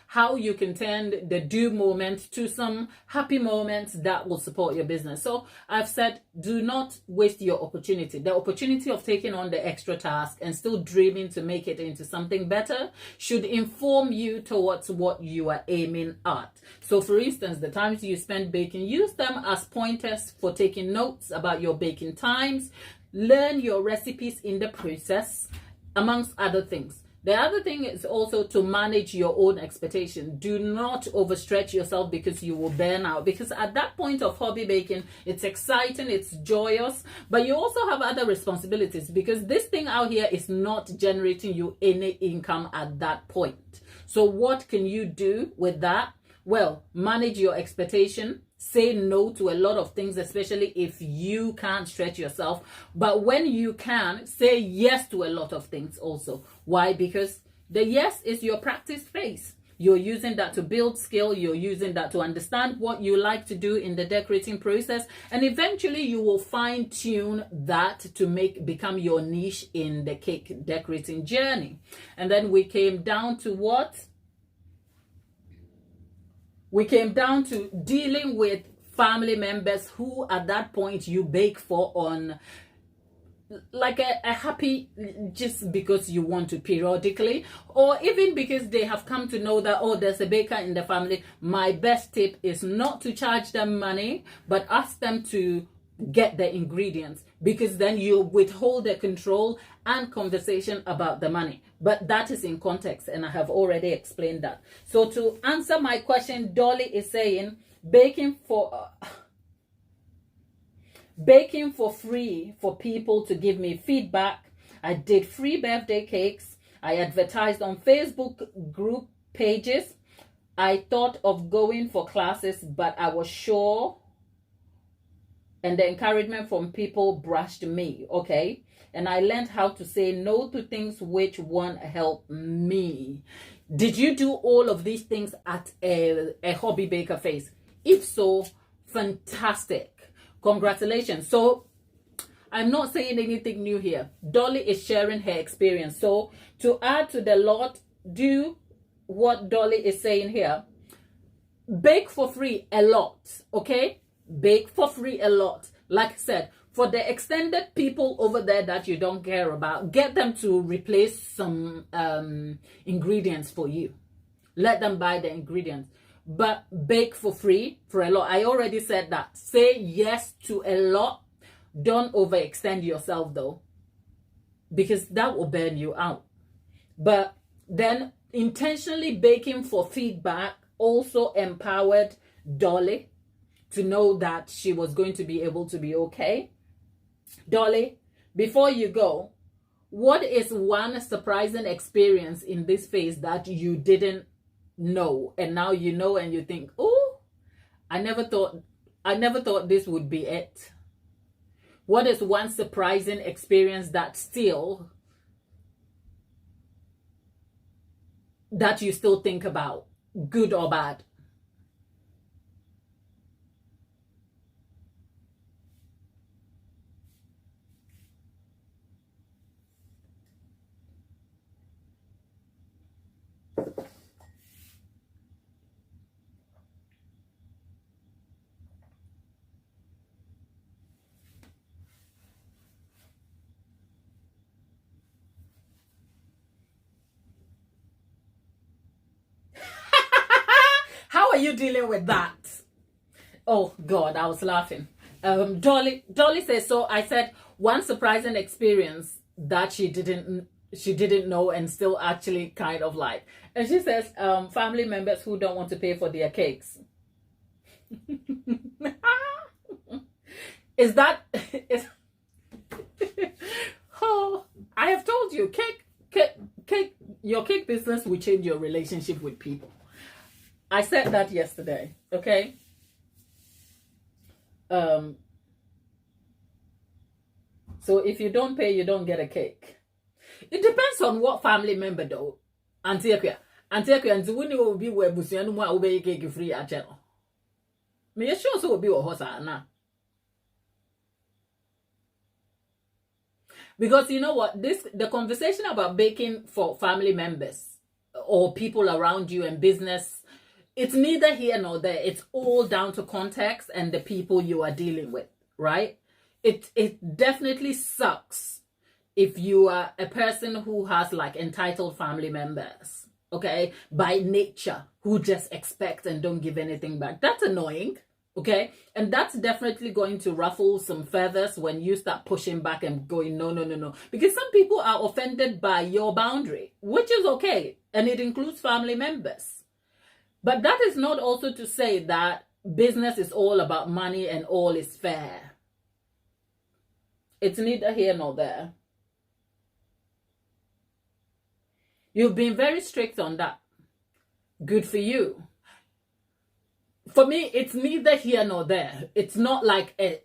how you can turn the do moment to some happy moments that will support your business. So I've said, do not waste your opportunity. The opportunity of taking on the extra task and still dreaming to make it into something better should inform you towards what you are aiming at. So for instance, the times you spend baking, use them as pointers for taking notes about your baking times. Learn your recipes in the process, amongst other things. The other thing is also to manage your own expectation. Do not overstretch yourself because you will burn out. Because at that point of hobby baking, it's exciting, it's joyous, but you also have other responsibilities because this thing out here is not generating you any income at that point. So what can you do with that? Well, manage your expectation. Say no to a lot of things, especially if you can't stretch yourself. But when you can, say yes to a lot of things also. Why? Because the yes is your practice phase. You're using that to build skill. You're using that to understand what you like to do in the decorating process. And eventually you will fine tune that to become your niche in the cake decorating journey. And then we came down to what? We came down to dealing with family members who at that point you bake for on like a happy, just because you want to periodically, or even because they have come to know that, oh, there's a baker in the family. My best tip is not to charge them money, but ask them to get the ingredients, because then you withhold the control and conversation about the money. But that is in context, and I have already explained that. So to answer my question, Dolly is saying baking for free for people to give me feedback. I did free birthday cakes. I advertised on Facebook group pages. I thought of going for classes, but I was sure, and the encouragement from people brushed me, okay? And I learned how to say no to things which won't help me. Did you do all of these things at a hobby baker phase? If so, fantastic. Congratulations. So I'm not saying anything new here. Dolly is sharing her experience. So to add to the lot, do what Dolly is saying here. Bake for free a lot, okay? Bake for free a lot. Like I said, for the extended people over there that you don't care about, get them to replace some ingredients for you. Let them buy the ingredients. But bake for free for a lot. I already said that. Say yes to a lot. Don't overextend yourself though, because that will burn you out. But then intentionally baking for feedback also empowered Dolly to know that she was going to be able to be okay. Dolly, before you go, what is one surprising experience in this phase that you didn't know and now you know and you think, oh, I never thought this would be it? What is one surprising experience that you still think about, good or bad? are you dealing with that? Oh God, I was laughing. Dolly says, so I said one surprising experience that she didn't know and still actually kind of like. And she says, family members who don't want to pay for their cakes. Is oh, I have told you, your cake business will change your relationship with people. I said that yesterday, okay? So if you don't pay, you don't get a cake. It depends on what family member though. Auntie Akua, and when you will be where Busian will be cake free at channel. Me sure so will be a hosa. Because you know what, the conversation about baking for family members or people around you and business, it's neither here nor there. It's all down to context and the people you are dealing with, right? It definitely sucks if you are a person who has like entitled family members, okay, by nature, who just expect and don't give anything back. That's annoying. Okay, and that's definitely going to ruffle some feathers when you start pushing back and going, no. Because some people are offended by your boundary, which is okay. And it includes family members. But that is not also to say that business is all about money and all is fair. It's neither here nor there. You've been very strict on that. Good for you. For me, it's neither here nor there. It's not like a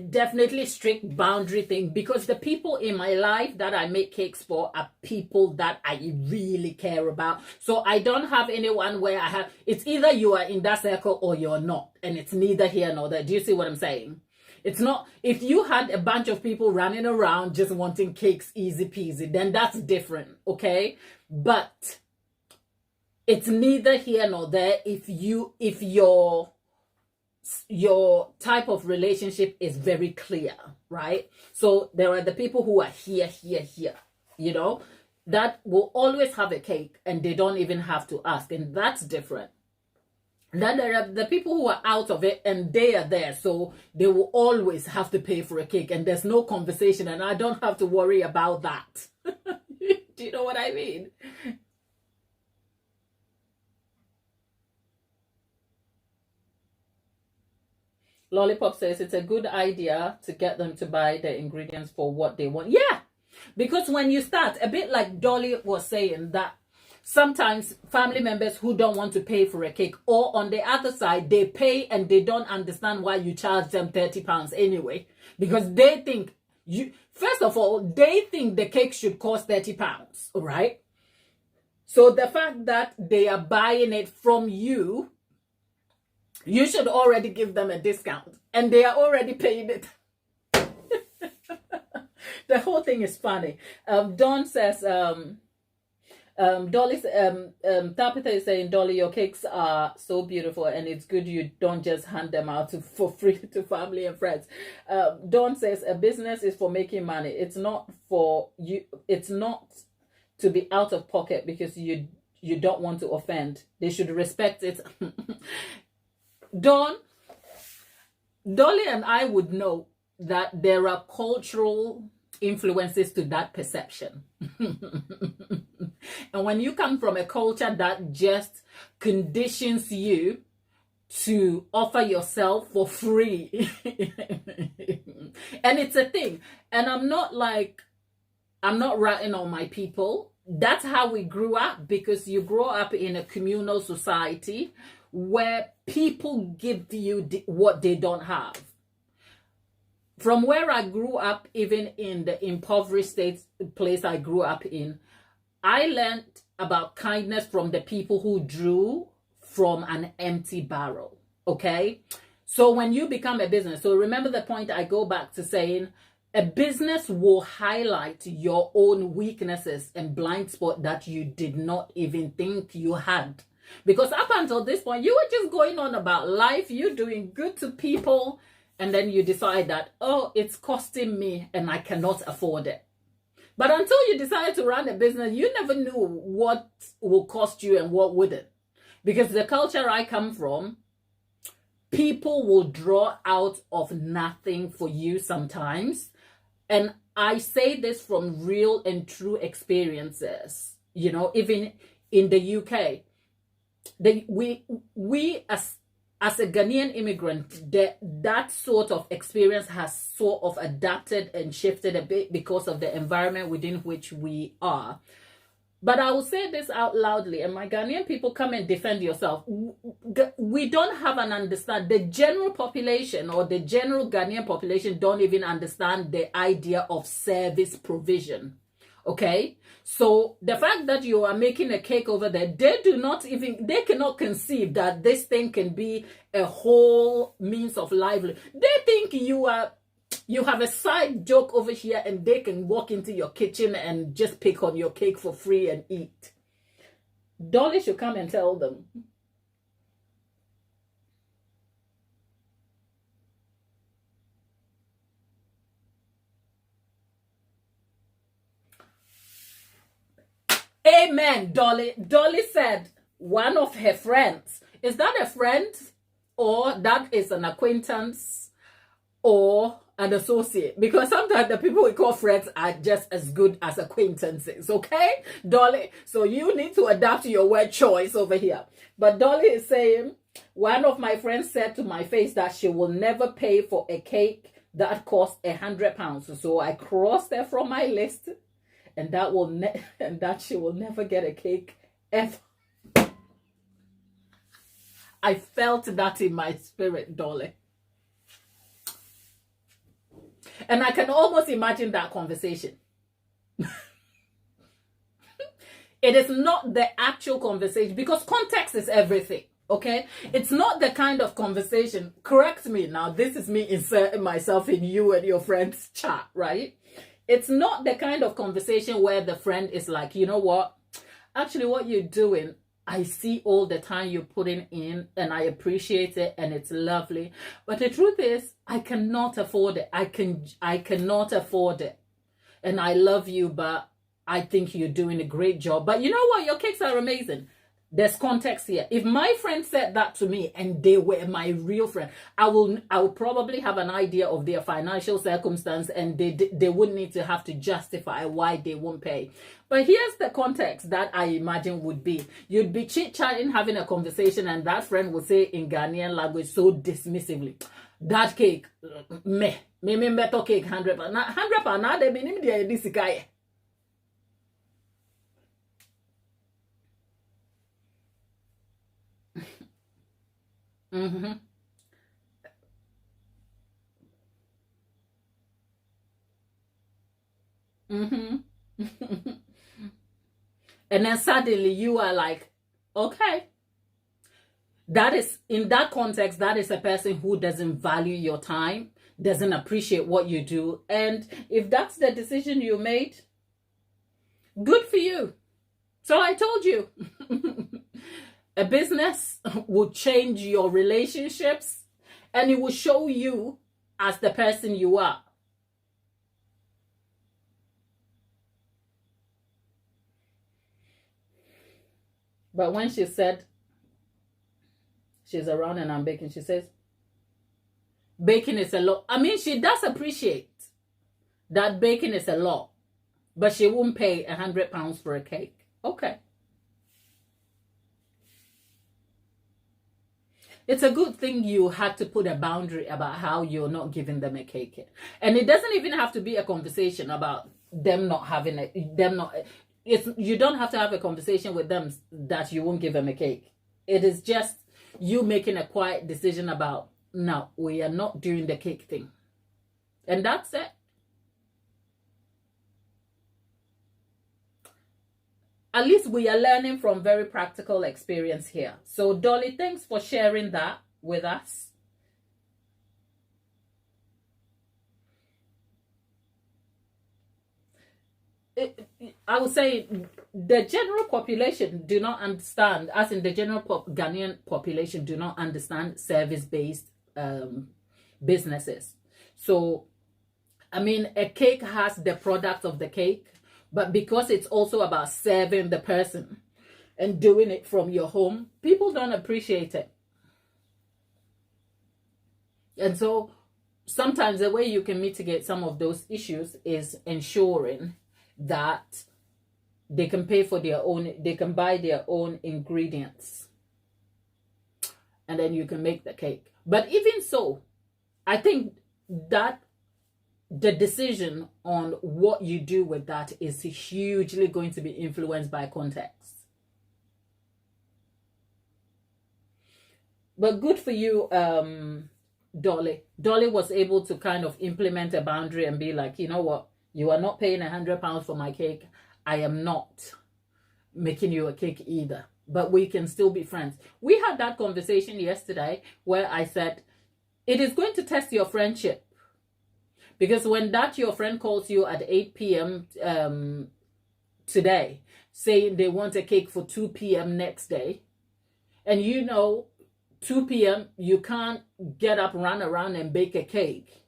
definitely strict boundary thing, because the people in my life that I make cakes for are people that I really care about. So I don't have anyone where I have, it's either you are in that circle or you're not. And it's neither here nor there. Do you see what I'm saying? It's not, if you had a bunch of people running around just wanting cakes easy peasy, then that's different, okay? But it's neither here nor there if your type of relationship is very clear, right? So there are the people who are here, you know, that will always have a cake and they don't even have to ask, and that's different. Then there are the people who are out of it and they are there, so they will always have to pay for a cake and there's no conversation and I don't have to worry about that. Do you know what I mean? Lollipop says it's a good idea to get them to buy the ingredients for what they want. Yeah, because when you start, a bit like Dolly was saying, that sometimes family members who don't want to pay for a cake, or on the other side, they pay and they don't understand why you charge them £30 anyway, because they think first of all, they think the cake should cost £30, all right? So the fact that they are buying it from you, you should already give them a discount, and they are already paying it. The whole thing is funny. Dawn says, Dolly, Tabitha is saying, Dolly, your cakes are so beautiful and it's good you don't just hand them out for free to family and friends. Dawn says, a business is for making money. It's not for you. It's not to be out of pocket because you don't want to offend. They should respect it. Dolly and I would know that there are cultural influences to that perception. And when you come from a culture that just conditions you to offer yourself for free, and it's a thing, and I'm not ratting on my people. That's how we grew up, because you grow up in a communal society where people give you what they don't have. From where I grew up, even in the impoverished place I grew up in, I learned about kindness from the people who drew from an empty barrel, okay? So when you become a business, so remember the point I go back to saying, a business will highlight your own weaknesses and blind spot that you did not even think you had. Because up until this point, you were just going on about life, you're doing good to people, and then you decide that, oh, it's costing me and I cannot afford it. But until you decide to run a business, you never knew what will cost you and what wouldn't. Because the culture I come from, people will draw out of nothing for you sometimes. And I say this from real and true experiences. You know, even in the UK, we as a Ghanaian immigrant, that sort of experience has sort of adapted and shifted a bit because of the environment within which we are. But I will say this out loudly, and my Ghanaian people, come and defend yourself. We don't have an understand. The general population or the general Ghanaian population don't even understand the idea of service provision. Okay? So the fact that you are making a cake over there, they cannot conceive that this thing can be a whole means of livelihood. They think you have a side joke over here and they can walk into your kitchen and just pick on your cake for free and eat. Dolly should come and tell them. Amen, Dolly. Dolly said one of her friends. Is that a friend? Or that is an acquaintance? Or an associate? Because sometimes the people we call friends are just as good as acquaintances. Okay, Dolly? So you need to adapt your word choice over here. But Dolly is saying, one of my friends said to my face that she will never pay for a cake that costs £100. So I crossed her from my list. And that she will never get a cake ever. I felt that in my spirit, Dolly. And I can almost imagine that conversation. It is not the actual conversation, because context is everything, okay? It's not the kind of conversation, correct me now, this is me inserting myself in you and your friend's chat, right? It's not the kind of conversation where the friend is like, you know what? Actually, what you're doing, I see all the time you're putting in and I appreciate it and it's lovely. But the truth is, I cannot afford it. I cannot afford it. And I love you, but I think you're doing a great job. But you know what? Your cakes are amazing. There's context here. If my friend said that to me and they were my real friend, I will probably have an idea of their financial circumstance, and they wouldn't need to have to justify why they won't pay. But here's the context that I imagine would be. You'd be chit-chatting, having a conversation, and that friend would say in Ghanaian language so dismissively, that cake, me better cake, £100. £100, now they mean this guy. Mm-hmm. Mm-hmm. And then suddenly you are like, okay. That is, in that context, that is a person who doesn't value your time, doesn't appreciate what you do. And if that's the decision you made, good for you. So I told you. A business will change your relationships and it will show you as the person you are. But when she said she's around and I'm baking, she says, baking is a lot. I mean, she does appreciate that baking is a lot, but she won't pay £100 for a cake. Okay. It's a good thing you had to put a boundary about how you're not giving them a cake. And it doesn't even have to be a conversation about them not having it. You don't have to have a conversation with them that you won't give them a cake. It is just you making a quiet decision about, no, we are not doing the cake thing. And that's it. At least we are learning from very practical experience here. So Dolly, thanks for sharing that with us. I would say the general population do not understand, as in the general Ghanaian population do not understand service-based businesses. So, I mean, a cake has the product of the cake, but because it's also about serving the person, and doing it from your home, people don't appreciate it. And so sometimes the way you can mitigate some of those issues is ensuring that they can pay for their own, they can buy their own ingredients, and then you can make the cake. But even so, I think that the decision on what you do with that is hugely going to be influenced by context. But good for you, Dolly. Dolly was able to kind of implement a boundary and be like, you know what, you are not paying £100 for my cake. I am not making you a cake either, but we can still be friends. We had that conversation yesterday where I said, it is going to test your friendship. Because when that your friend calls you at 8 p.m. Today, saying they want a cake for 2 p.m. next day, and you know 2 p.m. you can't get up, run around and bake a cake,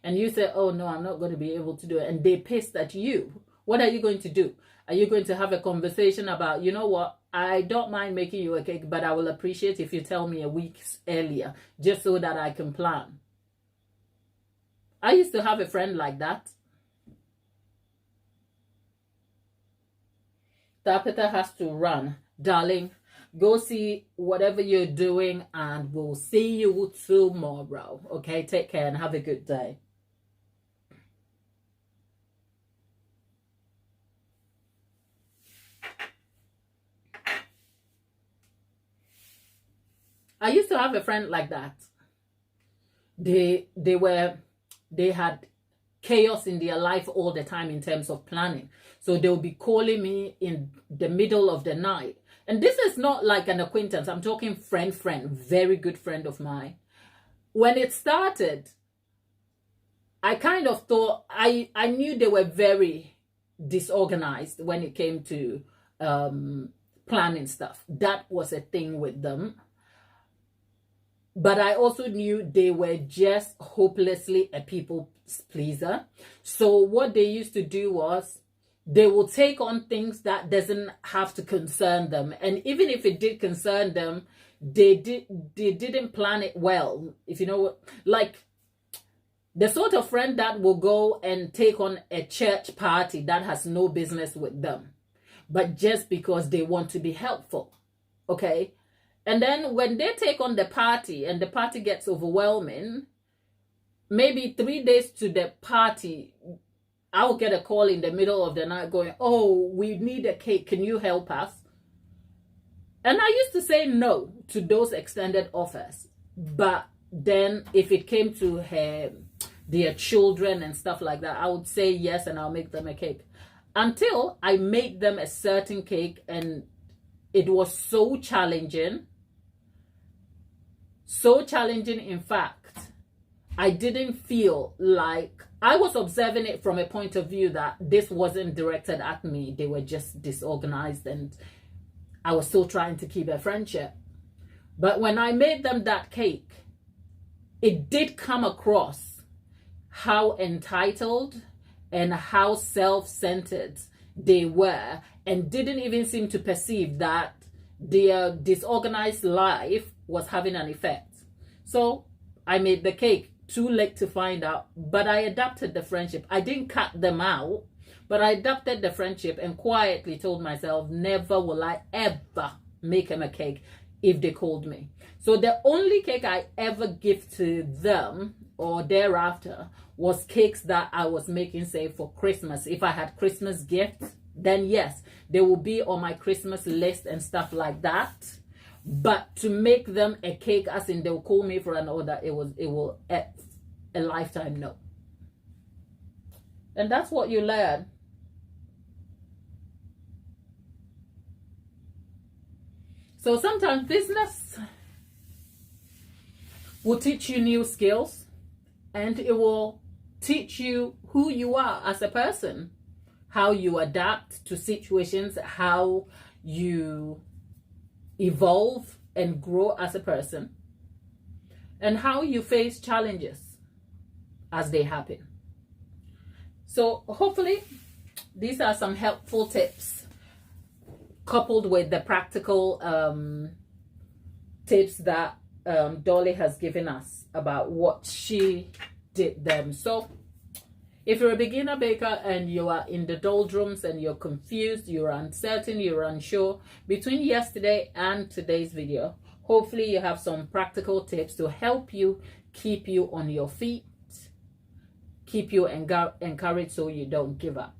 and you say, oh no, I'm not going to be able to do it, and they pissed at you, what are you going to do? Are you going to have a conversation about, you know what, I don't mind making you a cake, but I will appreciate if you tell me a week earlier, just so that I can plan? I used to have a friend like that. Tapeta has to run. Darling, go see whatever you're doing, and we'll see you tomorrow. Okay, take care and have a good day. I used to have a friend like that. They had chaos in their life all the time in terms of planning. So they'll be calling me in the middle of the night. And this is not like an acquaintance. I'm talking friend, very good friend of mine. When it started, I kind of thought, I knew they were very disorganized when it came to planning stuff. That was a thing with them. But I also knew they were just hopelessly a people pleaser. So what they used to do was they will take on things that doesn't have to concern them. And even if it did concern them, they didn't plan it well. If you know what, like the sort of friend that will go and take on a church party that has no business with them, but just because they want to be helpful. Okay? And then when they take on the party and the party gets overwhelming, maybe 3 days to the party, I'll get a call in the middle of the night going, oh, we need a cake. Can you help us? And I used to say no to those extended offers. But then if it came to their children and stuff like that, I would say yes and I'll make them a cake. Until I made them a certain cake and it was so challenging. So challenging, in fact, I didn't feel like, I was observing it from a point of view that this wasn't directed at me. They were just disorganized and I was still trying to keep a friendship. But when I made them that cake, it did come across how entitled and how self-centered they were, and didn't even seem to perceive that their disorganized life was having an effect. So I made the cake, too late to find out, but I adapted the friendship. I didn't cut them out, but I adapted the friendship and quietly told myself, never will I ever make them a cake if they called me. So the only cake I ever give to them or thereafter was cakes that I was making, say, for Christmas. If I had Christmas gifts, then yes, they will be on my Christmas list and stuff like that. But to make them a cake, as in they'll call me for an order, it will a lifetime no. And that's what you learn. So sometimes business will teach you new skills, and it will teach you who you are as a person, how you adapt to situations, how you evolve and grow as a person, and how you face challenges as they happen. So hopefully these are some helpful tips. coupled with the practical tips that Dolly has given us about what she did them. So if you're a beginner baker and you are in the doldrums and you're confused, you're uncertain, you're unsure, between yesterday and today's video, hopefully you have some practical tips to help you keep you on your feet, keep you encouraged so you don't give up.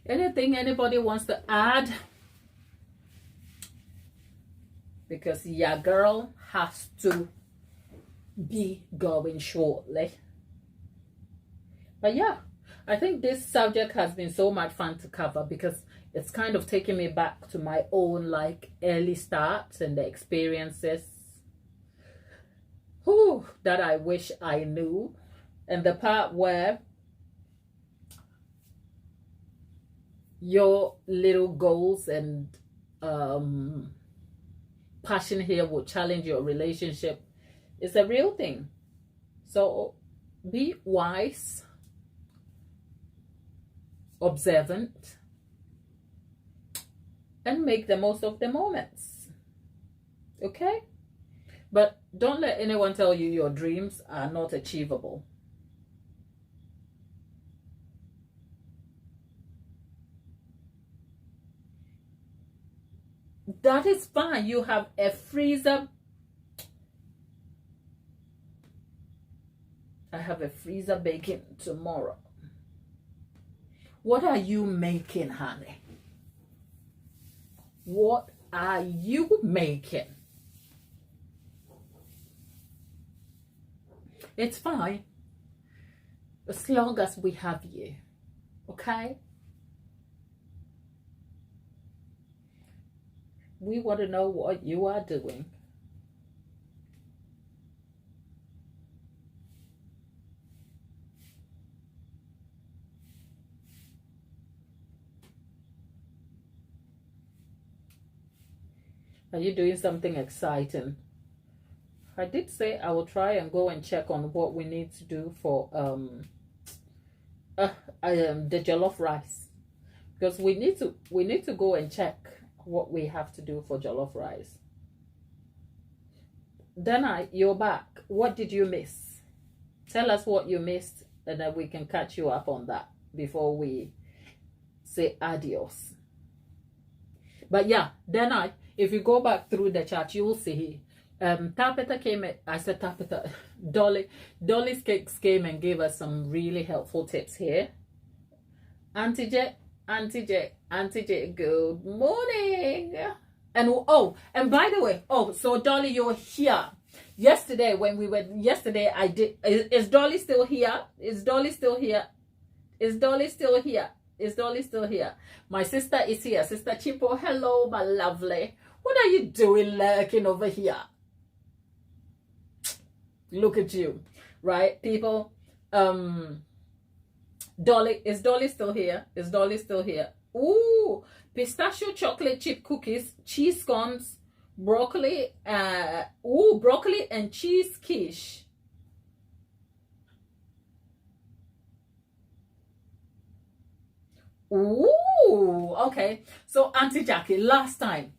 Anything anybody wants to add? Because your girl has to be going shortly. But yeah, I think this subject has been so much fun to cover because it's kind of taking me back to my own like early starts and the experiences that I wish I knew, and the part where your little goals and passion here will challenge your relationship. It's a real thing. So be wise, observant, and make the most of the moments. Okay? But don't let anyone tell you your dreams are not achievable. That is fine. You have a freezer. I have a freezer baking tomorrow. What are you making, honey? What are you making? It's fine. As long as we have you. Okay? We want to know what you are doing. Are you doing something exciting? I did say I will try and go and check on what we need to do for the jollof rice, because we need to go and check what we have to do for jollof rice. Then you're back. What did you miss? Tell us what you missed, and then we can catch you up on that before we say adios. But yeah, then if you go back through the chat, you will see Tapeta came. I said Tapeta. Dolly's Cakes came and gave us some really helpful tips here. Auntie J, good morning. And and by the way, so Dolly, you're here. Yesterday I did. Is Dolly still here? Is Dolly still here? Is Dolly still here? Is Dolly still here? My sister is here. Sister Chipo, hello, my lovely. What are you doing lurking over here? Look at you, right, people? Dolly, is Dolly still here? Is Dolly still here? Ooh, pistachio chocolate chip cookies, cheese scones, broccoli, broccoli and cheese quiche. Ooh, okay. So Auntie Jackie, last time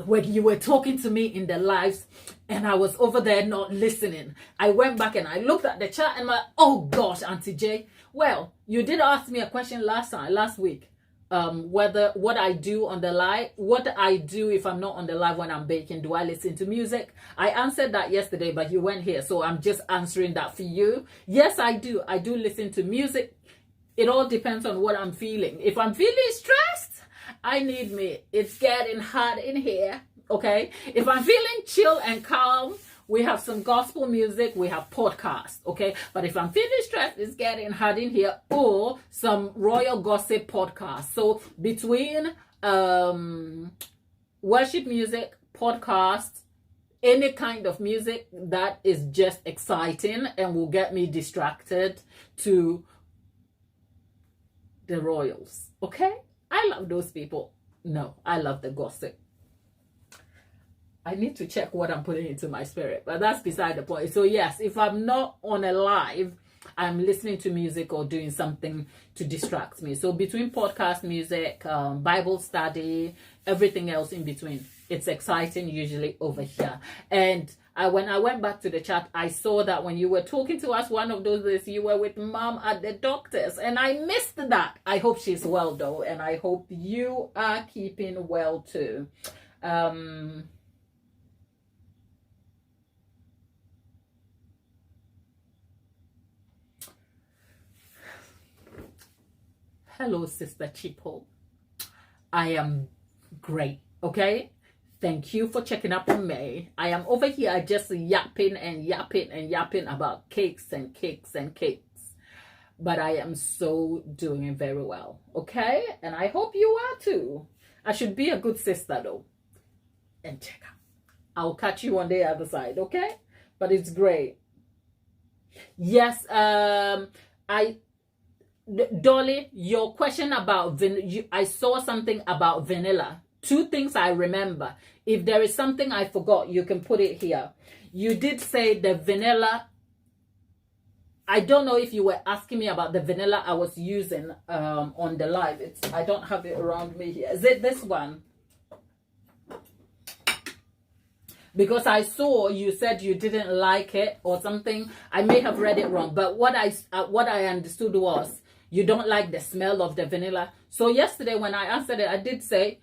when you were talking to me in the lives and I was over there not listening, I went back and I looked at the chat and oh gosh, Auntie J. Well, you did ask me a question last week. What I do on the live, what I do if I'm not on the live when I'm baking. Do I listen to music? I answered that yesterday, but you weren't here, so I'm just answering that for you. Yes, I do. I do listen to music. It all depends on what I'm feeling. If I'm feeling stressed, I need me. It's getting hot in here. Okay. If I'm feeling chill and calm, we have some gospel music, we have podcasts, okay? But if I'm feeling stressed, it's getting hot in here, or some royal gossip podcast. So between worship music, podcasts, any kind of music that is just exciting and will get me distracted to the royals, okay? I love those people. No, I love the gossip. I need to check what I'm putting into my spirit, but that's beside the point. So yes, if I'm not on a live, I'm listening to music or doing something to distract me. So between podcast music, Bible study, everything else in between, it's exciting usually over here. And when I went back to the chat, I saw that when you were talking to us one of those days, you were with mom at the doctor's, and I missed that. I hope she's well though, and I hope you are keeping well too. Hello, Sister Chipo. I am great, okay? Thank you for checking up on me. I am over here just yapping and yapping and yapping about cakes and cakes and cakes. But I am so doing very well, okay? And I hope you are too. I should be a good sister though. And check out. I'll catch you on the other side, okay? But it's great. Yes, Dolly, your question about I saw something about vanilla. Two things I remember. If there is something I forgot, you can put it here. You did say the vanilla. I don't know if you were asking me about the vanilla I was using on the live. I don't have it around me here. Is it this one? Because I saw you said you didn't like it or something. I may have read it wrong, but what I understood was you don't like the smell of the vanilla. So yesterday when I answered it, I did say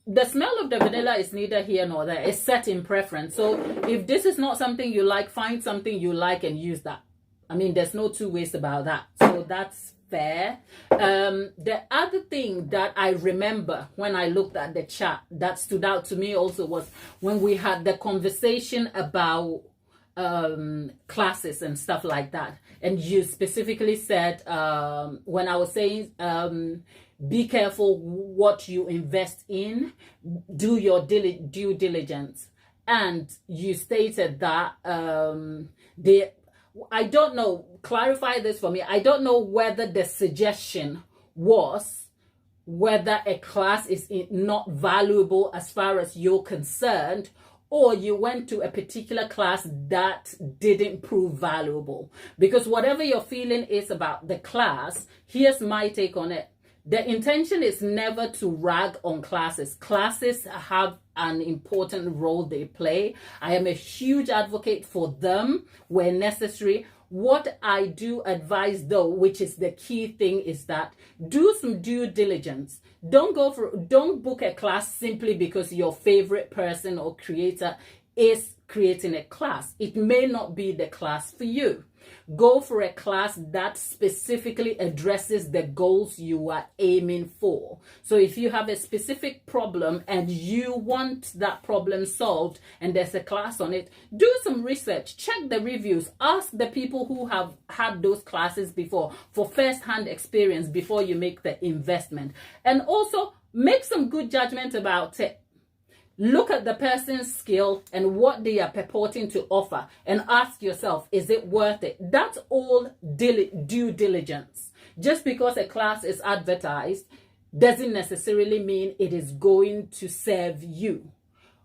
the smell of the vanilla is neither here nor there. It's set in preference. So if this is not something you like, find something you like and use that. I mean, there's no two ways about that. So that's fair. The other thing that I remember when I looked at the chat that stood out to me also was when we had the conversation about classes and stuff like that, and you specifically said when I was saying be careful what you invest in, do your due diligence, and you stated that I don't know, clarify this for me. I don't know whether the suggestion was whether a class is not valuable as far as you're concerned, or you went to a particular class that didn't prove valuable. Because whatever your feeling is about the class, here's my take on it. The intention is never to rag on classes. Classes have an important role they play. I am a huge advocate for them where necessary. What I do advise though, which is the key thing, is that do some due diligence. Don't book a class simply because your favorite person or creator is creating a class. It may not be the class for you. Go for a class that specifically addresses the goals you are aiming for. So if you have a specific problem and you want that problem solved and there's a class on it, do some research, check the reviews, ask the people who have had those classes before for first-hand experience before you make the investment. And also make some good judgment about it. Look at the person's skill and what they are purporting to offer and ask yourself, is it worth it? That's all due diligence. Just because a class is advertised doesn't necessarily mean it is going to serve you.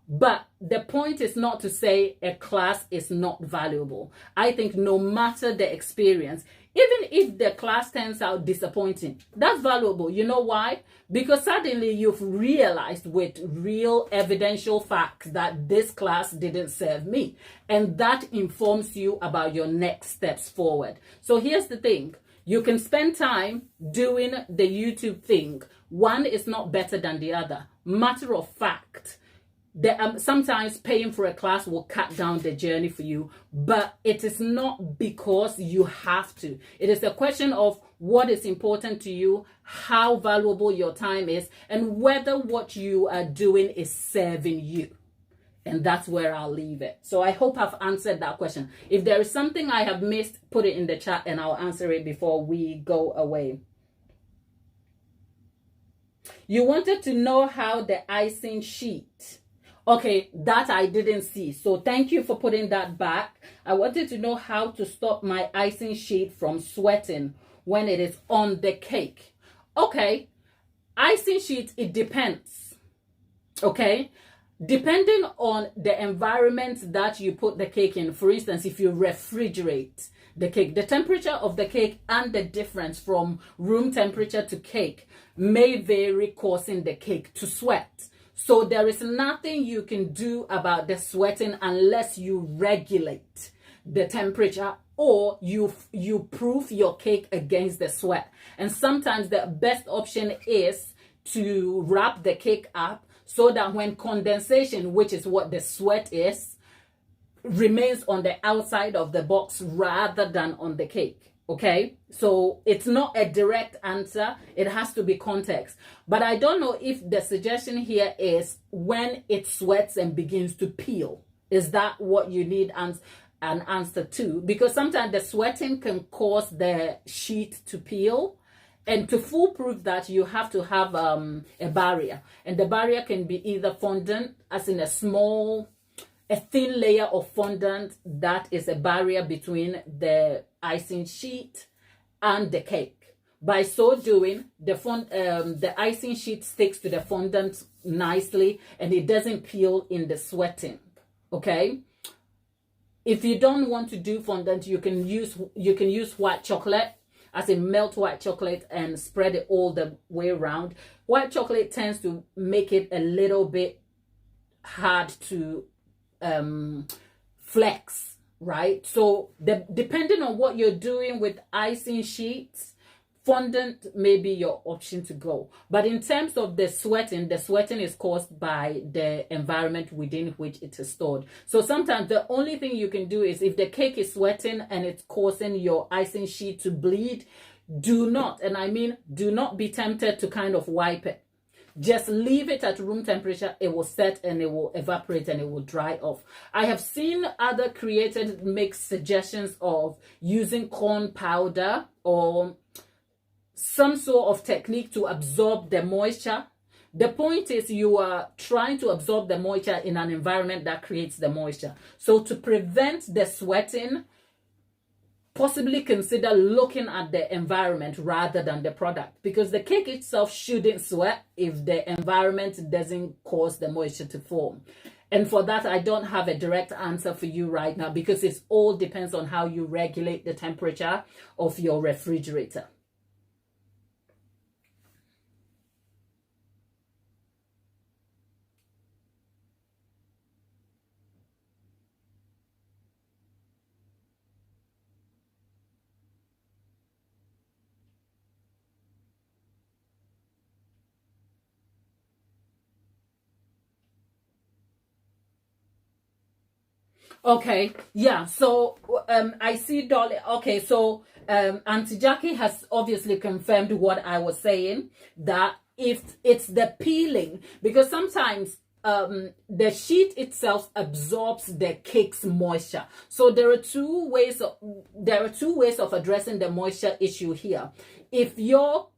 But the point is not to say a class is not valuable. I think no matter the experience, even if the class turns out disappointing, that's valuable. You know why? Because suddenly you've realized with real evidential facts that this class didn't serve me. And that informs you about your next steps forward. So here's the thing. You can spend time doing the YouTube thing. One is not better than the other. Matter of fact, Sometimes paying for a class will cut down the journey for you, but it is not because you have to. It is a question of what is important to you, how valuable your time is, and whether what you are doing is serving you. And that's where I'll leave it. So I hope I've answered that question. If there is something I have missed, put it in the chat and I'll answer it before we go away. You wanted to know how the icing sheet. Okay, that I didn't see. So thank you for putting that back. I wanted to know how to stop my icing sheet from sweating when it is on the cake. Okay, icing sheet, it depends. Okay, depending on the environment that you put the cake in. For instance, if you refrigerate the cake, the temperature of the cake and the difference from room temperature to cake may vary, causing the cake to sweat. So there is nothing you can do about the sweating unless you regulate the temperature or you proof your cake against the sweat. And sometimes the best option is to wrap the cake up so that when condensation, which is what the sweat is, remains on the outside of the box rather than on the cake. Okay, so it's not a direct answer. It has to be context. But I don't know if the suggestion here is when it sweats and begins to peel. Is that what you need an answer to? Because sometimes the sweating can cause the sheet to peel. And to foolproof that, you have to have a barrier. And the barrier can be either fondant, as in a thin layer of fondant that is a barrier between the icing sheet and the cake. By so doing, the icing sheet sticks to the fondant nicely and it doesn't peel in the sweating. Okay. If you don't want to do fondant, you can use white chocolate, as in melt white chocolate and spread it all the way around. White chocolate tends to make it a little bit hard to flex, right? So depending on what you're doing with icing sheets, fondant may be your option to go. But in terms of the sweating is caused by the environment within which it is stored. So sometimes the only thing you can do is, if the cake is sweating and it's causing your icing sheet to bleed, do not be tempted to kind of wipe it. Just leave it at room temperature. It will set and it will evaporate and it will dry off. I have seen other creators make suggestions of using corn powder or some sort of technique to absorb the moisture. The point is, you are trying to absorb the moisture in an environment that creates the moisture. So to prevent the sweating, possibly consider looking at the environment rather than the product, because the cake itself shouldn't sweat if the environment doesn't cause the moisture to form. And for that, I don't have a direct answer for you right now, because it all depends on how you regulate the temperature of your refrigerator. Okay, yeah, so I see Dolly. Okay, so Auntie Jackie has obviously confirmed what I was saying, that if it's the peeling, because sometimes the sheet itself absorbs the cake's moisture. So there are two ways of addressing the moisture issue here. If your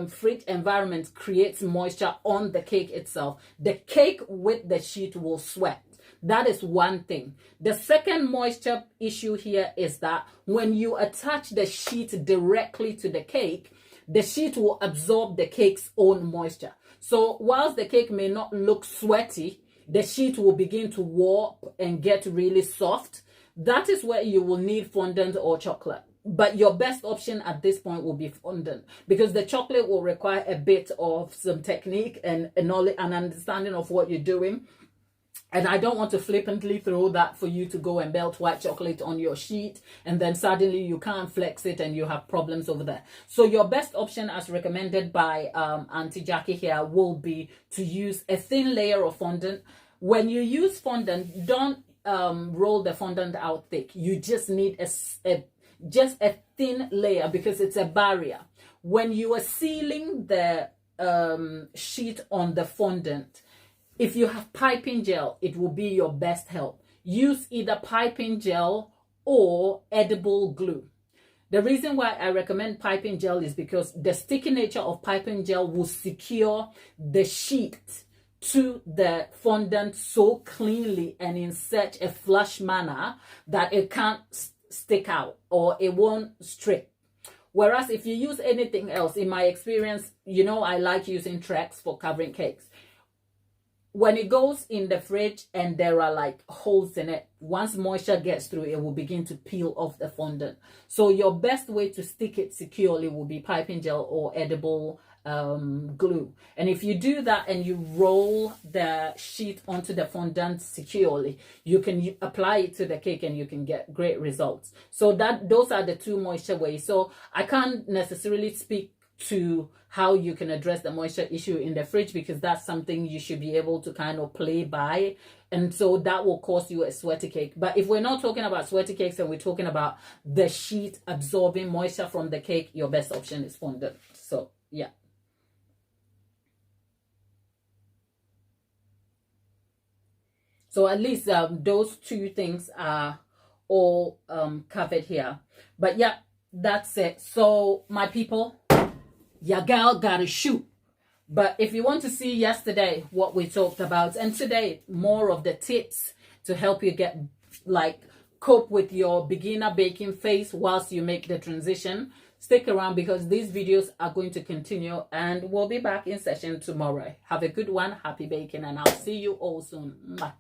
fridge environment creates moisture on the cake itself, the cake with the sheet will sweat. That is one thing. The second moisture issue here is that when you attach the sheet directly to the cake, the sheet will absorb the cake's own moisture. So whilst the cake may not look sweaty, the sheet will begin to warp and get really soft. That is where you will need fondant or chocolate. But your best option at this point will be fondant, because the chocolate will require a bit of some technique and knowledge and understanding of what you're doing. And I don't want to flippantly throw that for you to go and melt white chocolate on your sheet and then suddenly you can't flex it and you have problems over there. So your best option, as recommended by Auntie Jackie here, will be to use a thin layer of fondant. When you use fondant, don't roll the fondant out thick. You just need just a thin layer because it's a barrier. When you are sealing the sheet on the fondant, if you have piping gel, it will be your best help. Use either piping gel or edible glue. The reason why I recommend piping gel is because the sticky nature of piping gel will secure the sheet to the fondant so cleanly and in such a flush manner that it can't stick out or it won't strip. Whereas if you use anything else, in my experience, you know, I like using Trex for covering cakes. When it goes in the fridge and there are like holes in it, once moisture gets through, it will begin to peel off the fondant. So your best way to stick it securely will be piping gel or edible glue. And if you do that and you roll the sheet onto the fondant securely, you can apply it to the cake and you can get great results. So those are the two moisture ways. So I can't necessarily speak to how you can address the moisture issue in the fridge, because that's something you should be able to kind of play by, and so that will cause you a sweaty cake. But if we're not talking about sweaty cakes and we're talking about the sheet absorbing moisture from the cake, your best option is fondant. So yeah. So at least those two things are all covered here. But yeah, that's it. So my people, your girl gotta shoot. But if you want to see yesterday what we talked about, and today more of the tips to help you get cope with your beginner baking phase whilst you make the transition, stick around because these videos are going to continue and we'll be back in session tomorrow. Have a good one, happy baking, and I'll see you all soon. Bye.